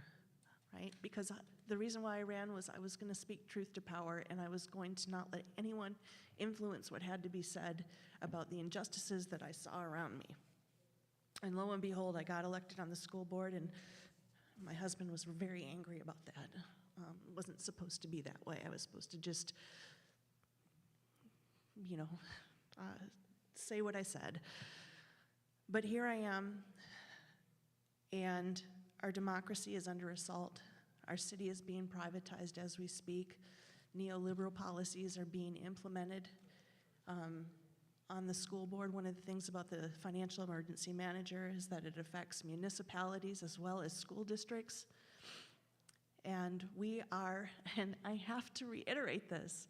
right? Because the reason why I ran was I was going to speak truth to power, and I was going to not let anyone influence what had to be said about the injustices that I saw around me. And lo and behold, I got elected on the school board, and my husband was very angry about that. It wasn't supposed to be that way. I was supposed to just, say what I said. But here I am, and our democracy is under assault. Our city is being privatized as we speak. Neoliberal policies are being implemented. On the school board, one of the things about the financial emergency manager is that it affects municipalities as well as school districts. And we are, and I have to reiterate this,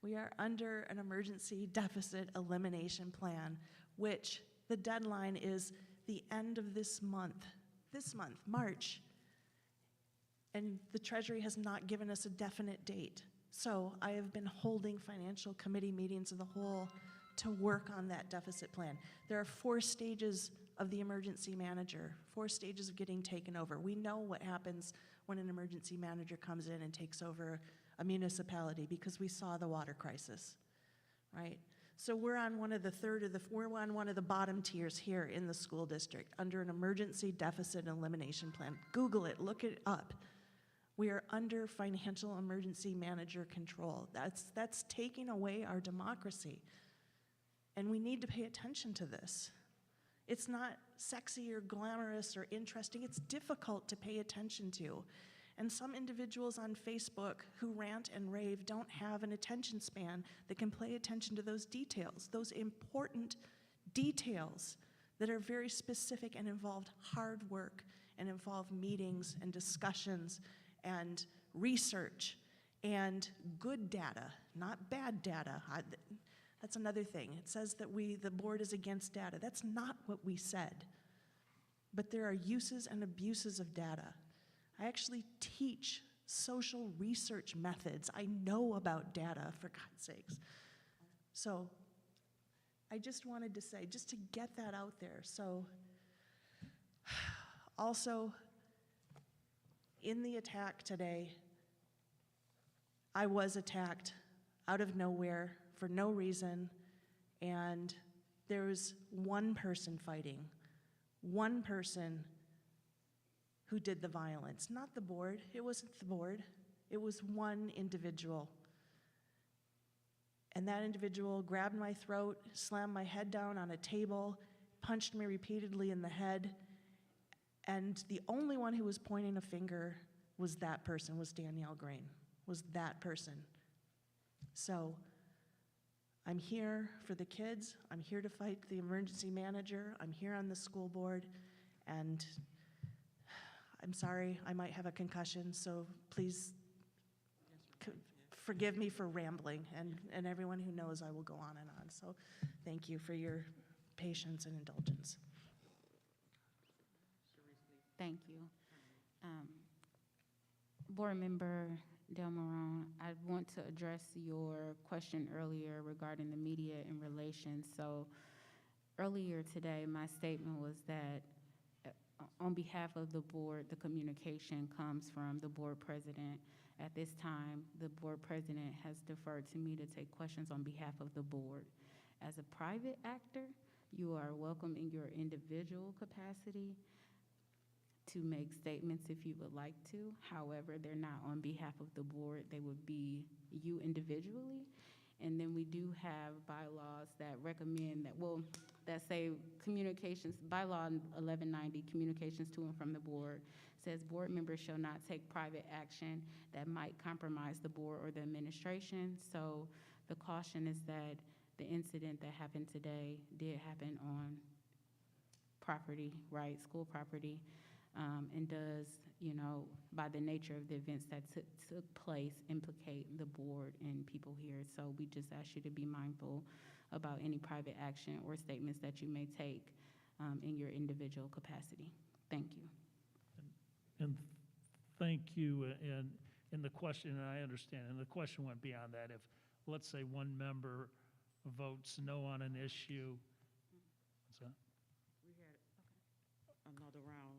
we are under an emergency deficit elimination plan, which the deadline is the end of this month, March. And the Treasury has not given us a definite date. So I have been holding financial committee meetings of the whole to work on that deficit plan. There are 4 stages of the emergency manager, 4 stages of getting taken over. We know what happens when an emergency manager comes in and takes over a municipality because we saw the water crisis, right? So we're on one of the bottom tiers here in the school district under an emergency deficit elimination plan. Google it, look it up. We are under financial emergency manager control. That's taking away our democracy. And we need to pay attention to this. It's not sexy or glamorous or interesting. It's difficult to pay attention to. And some individuals on Facebook who rant and rave don't have an attention span that can pay attention to those details, those important details that are very specific and involve hard work and involve meetings and discussions and research and good data, not bad data. That's another thing. It says that the board is against data. That's not what we said. But there are uses and abuses of data. I actually teach social research methods. I know about data, for God's sakes. So I just wanted to say, just to get that out there. So also, in the attack today, I was attacked out of nowhere for no reason, and there was one person fighting, one person who did the violence, not the board. It wasn't the board. It was one individual. And that individual grabbed my throat, slammed my head down on a table, punched me repeatedly in the head, and the only one who was pointing a finger was that person, was Danielle Green, was that person. So I'm here for the kids. I'm here to fight the emergency manager. I'm here on the school board, and I'm sorry, I might have a concussion, so please forgive me for rambling, and everyone who knows I will go on and on. So thank you for your patience and indulgence. Thank you. Board Member Del Moron, I want to address your question earlier regarding the media and relations. So earlier today, my statement was that on behalf of the board, the communication comes from the board president. At this time, the board president has deferred to me to take questions on behalf of the board. As a private actor, you are welcome in your individual capacity to make statements if you would like to. However, they're not on behalf of the board. They would be you individually. And then we do have bylaws that recommend that, well, that say communications, bylaw 1190, communications to and from the board, says board members shall not take private action that might compromise the board or the administration. So the caution is that the incident that happened today did happen on property, right, school property, and does, you know, by the nature of the events that took place, implicate the board and people here. So we just ask you to be mindful about any private action or statements that you may take in your individual capacity. Thank you. And thank you, and the question, and I understand, and the question went beyond that. If, let's say, one member votes no on an issue, what's that? We had another round.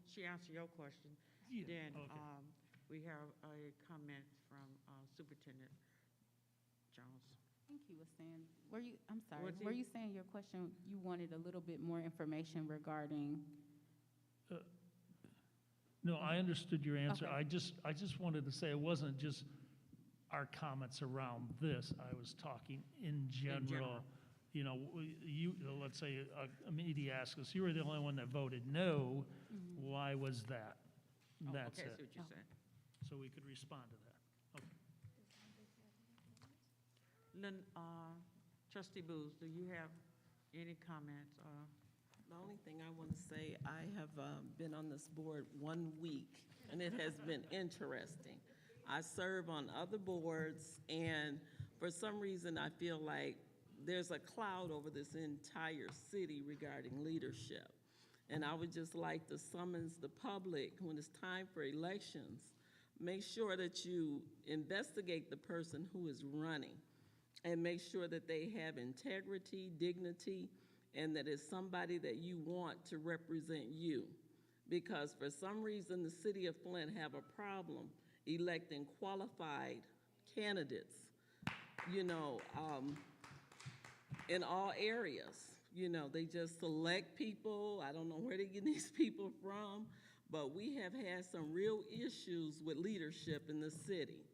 She answered your question. Yeah, Then okay. we have a comment from Superintendent Jones. I think he was saying, I'm sorry, Was he- were you saying your question, you wanted a little bit more information regarding? No, I understood your answer. Okay. I just wanted to say it wasn't just our comments around this. I was talking in general. general. You know, let's say a media asks us, you were the only one that voted no. Why was that? Oh, That's okay, I it. see what you're saying. So we could respond to that. Okay. Then, Trustee Booth, do you have any comments? The only thing I want to say, I have been on this board 1 week, and it has been interesting. I serve on other boards, and for some reason, I feel like there's a cloud over this entire city regarding leadership. And I would just like to summons the public, when it's time for elections, make sure that you investigate the person who is running, and make sure that they have integrity, dignity, and that it's somebody that you want to represent you. Because for some reason, the city of Flint have a problem electing qualified candidates, you know, in all areas. You know, they just select people. I don't know where they get these people from, but we have had some real issues with leadership in the city.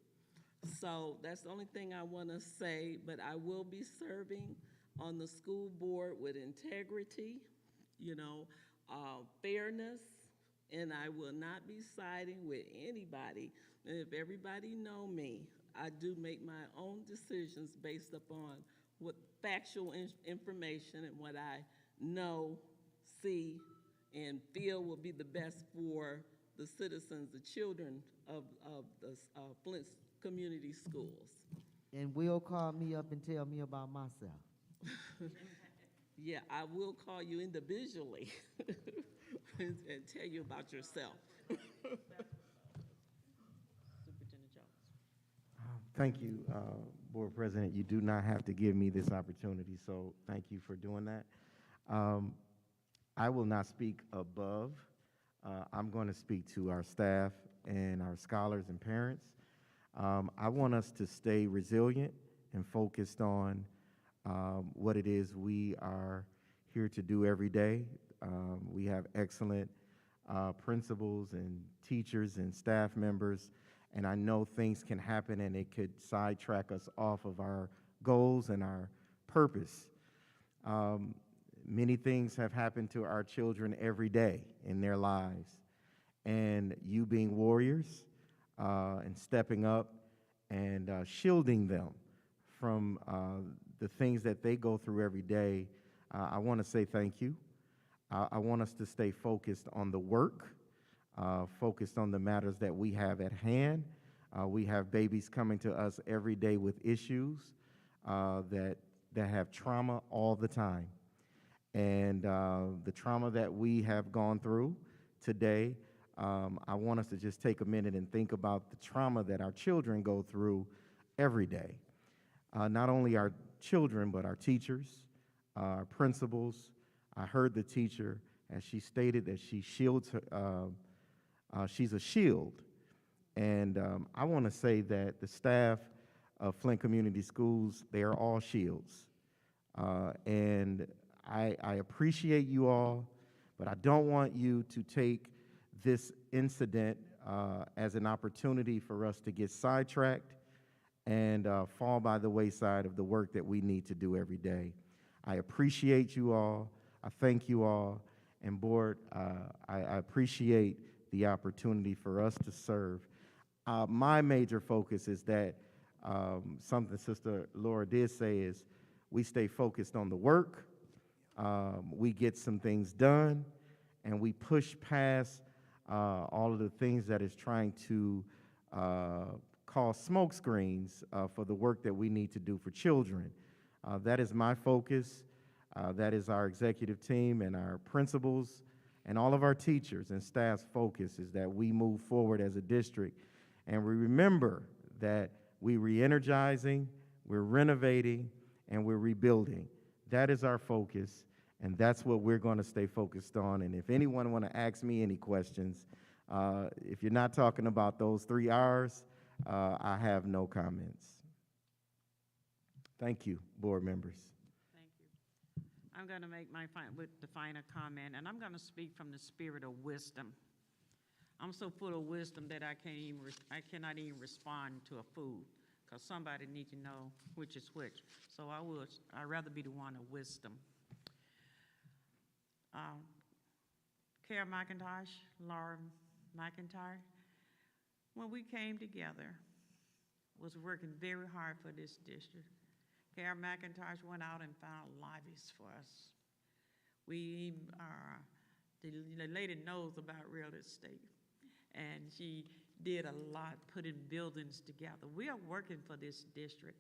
So that's the only thing I want to say, but I will be serving on the school board with integrity, you know, fairness, and I will not be siding with anybody. And if everybody know me, I do make my own decisions based upon what factual information and what I know, see, and feel will be the best for the citizens, the children of the Flint Community Schools. And will call me up and tell me about myself. Yeah, I will call you individually and tell you about yourself. Superintendent Jones. Thank you, Board President. You do not have to give me this opportunity, so thank you for doing that. I will not speak above. I'm going to speak to our staff and our scholars and parents. I want us to stay resilient and focused on what it is we are here to do every day. We have excellent principals and teachers and staff members, and I know things can happen and it could sidetrack us off of our goals and our purpose. Many things have happened to our children every day in their lives, and you being warriors and stepping up and shielding them from the things that they go through every day, I want to say thank you. I want us to stay focused on the work, focused on the matters that we have at hand. We have babies coming to us every day with issues that have trauma all the time. And the trauma that we have gone through today, I want us to just take a minute and think about the trauma that our children go through every day. Not only our children, but our teachers, our principals. I heard the teacher, as she stated, that she shields her, she's a shield. And I want to say that the staff of Flint Community Schools, they are all shields. And I appreciate you all, but I don't want you to take this incident as an opportunity for us to get sidetracked and fall by the wayside of the work that we need to do every day. I appreciate you all. I thank you all. And board, I appreciate the opportunity for us to serve. My major focus is that something Sister Laura did say is we stay focused on the work, we get some things done, and we push past all of the things that is trying to cause smoke screens for the work that we need to do for children. That is my focus. That is our executive team and our principals and all of our teachers and staff's focus, is that we move forward as a district and we remember that we're re-energizing, we're renovating, and we're rebuilding. That is our focus, and that's what we're going to stay focused on. And if anyone want to ask me any questions, if you're not talking about those 3 R's, I have no comments. Thank you, board members. Thank you. I'm going to make my the final comment, and I'm going to speak from the spirit of wisdom. I'm so full of wisdom that I cannot even respond to a fool, because somebody needs to know which is which. So I'd rather be the one of wisdom. Kara McIntosh, Laura McIntyre, when we came together, was working very hard for this district. Kara McIntosh went out and found lobbies for us. The lady knows about real estate. and she did a lot putting buildings together. We are working for this district.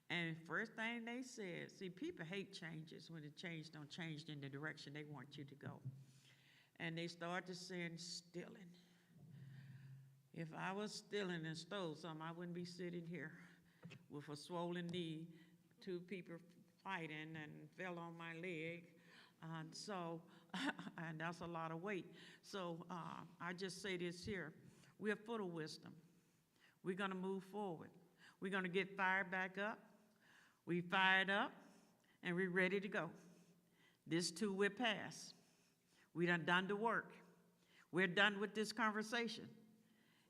And first thing they said, see, people hate changes when the change don't change in the direction they want you to go. And they started saying stealing. If I was stealing and stole something, I wouldn't be sitting here with a swollen knee, two people fighting and fell on my leg. And so, and that's a lot of weight. So I just say this here, we're full of wisdom. We're gonna move forward. We're gonna get fired back up. We fired up and we're ready to go. This too will pass. We done the work. We're done with this conversation.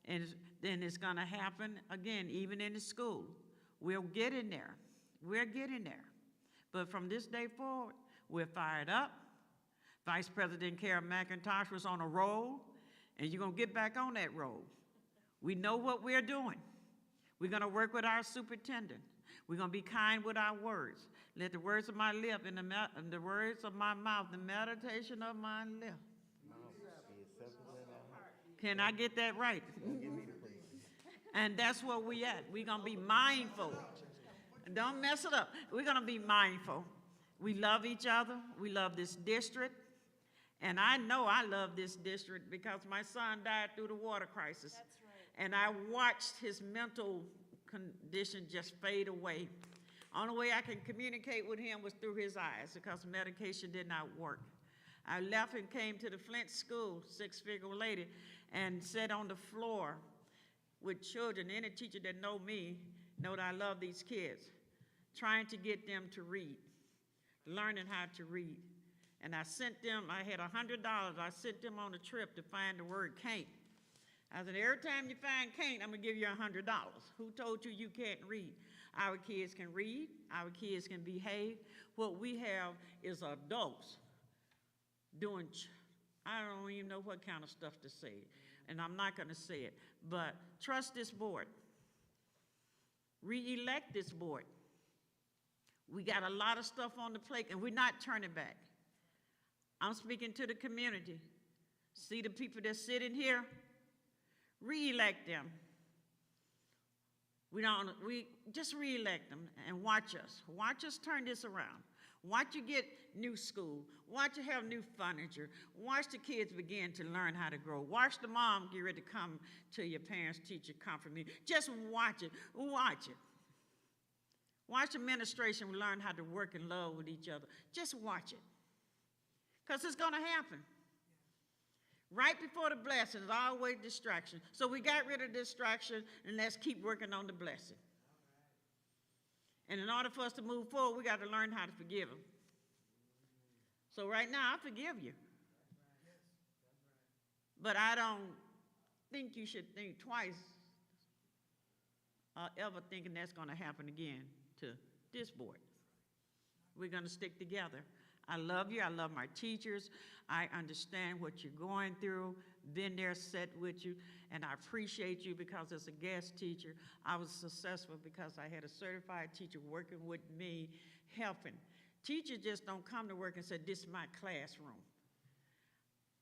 And then it's gonna happen again, even in the school. We'll get in there. We're getting there. But from this day forward, we're fired up. Vice President Karen McIntosh was on a roll, and you're gonna get back on that roll. We know what we're doing. We're gonna work with our superintendent. We're gonna be kind with our words. Let the words of my lip and the words of my mouth, the meditation of my lip. Can I get that right? And that's where we at. We're gonna be mindful. Don't mess it up. We're gonna be mindful. We love each other. We love this district. And I know I love this district because my son died through the water crisis. That's right. And I watched his mental condition just fade away. Only way I can communicate with him was through his eyes because medication did not work. I left and came to the Flint school, six-figure lady, and sat on the floor with children. Any teacher that know me know that I love these kids, trying to get them to read, learning how to read. And I sent them, I had $100, I sent them on a trip to find the word can't. I said, every time you find can't, I'm gonna give you $100. Who told you you can't read? Our kids can read, our kids can behave. What we have is adults doing, I don't even know what kind of stuff to say, and I'm not gonna say it, but trust this board. Re-elect this board. We got a lot of stuff on the plate, and we're not turning back. I'm speaking to the community. See the people that sit in here? Re-elect them. We just re-elect them and watch us. Watch us turn this around. Watch you get new school. Watch you have new furniture. Watch the kids begin to learn how to grow. Watch the mom get ready to come to your parents' teacher conference meeting. Just watch it. Watch it. Watch administration learn how to work and love with each other. Just watch it. Because it's going to happen. Right before the blessing is always distraction. So we got rid of distraction, and let's keep working on the blessing. And in order for us to move forward, we got to learn how to forgive them. So right now, I forgive you. But I don't think you should think twice ever thinking that's going to happen again to this board. We're going to stick together. I love you. I love my teachers. I understand what you're going through, been there, sat with you, and I appreciate you because as a guest teacher, I was successful because I had a certified teacher working with me, helping. Teachers just don't come to work and say, this is my classroom.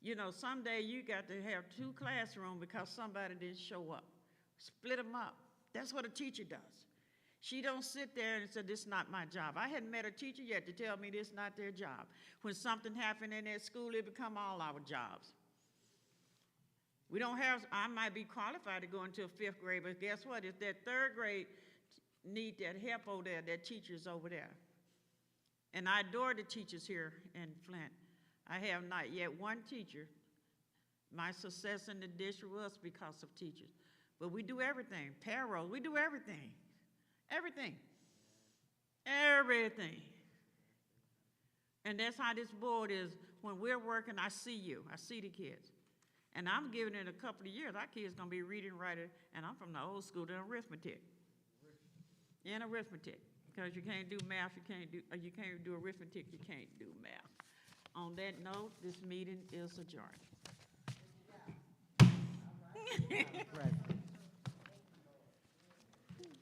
You know, someday you got to have 2 classrooms because somebody didn't show up. Split them up. That's what a teacher does. She don't sit there and say, this is not my job. I hadn't met a teacher yet to tell me this is not their job. When something happened in their school, it become all our jobs. We don't have, I might be qualified to go into a 5th grade, but guess what? If that 3rd grade need that help over there, that teacher's over there. And I adore the teachers here in Flint. I have not yet one teacher. My success in the district was because of teachers. But we do everything, payroll, we do everything. Everything. Everything. And that's how this board is. When we're working, I see you. I see the kids. And I'm giving it a couple of years. Our kids going to be reading, writing, and I'm from the old school in arithmetic. In arithmetic. Because you can't do math, you can't do arithmetic, you can't do math. On that note, this meeting is adjourned. President.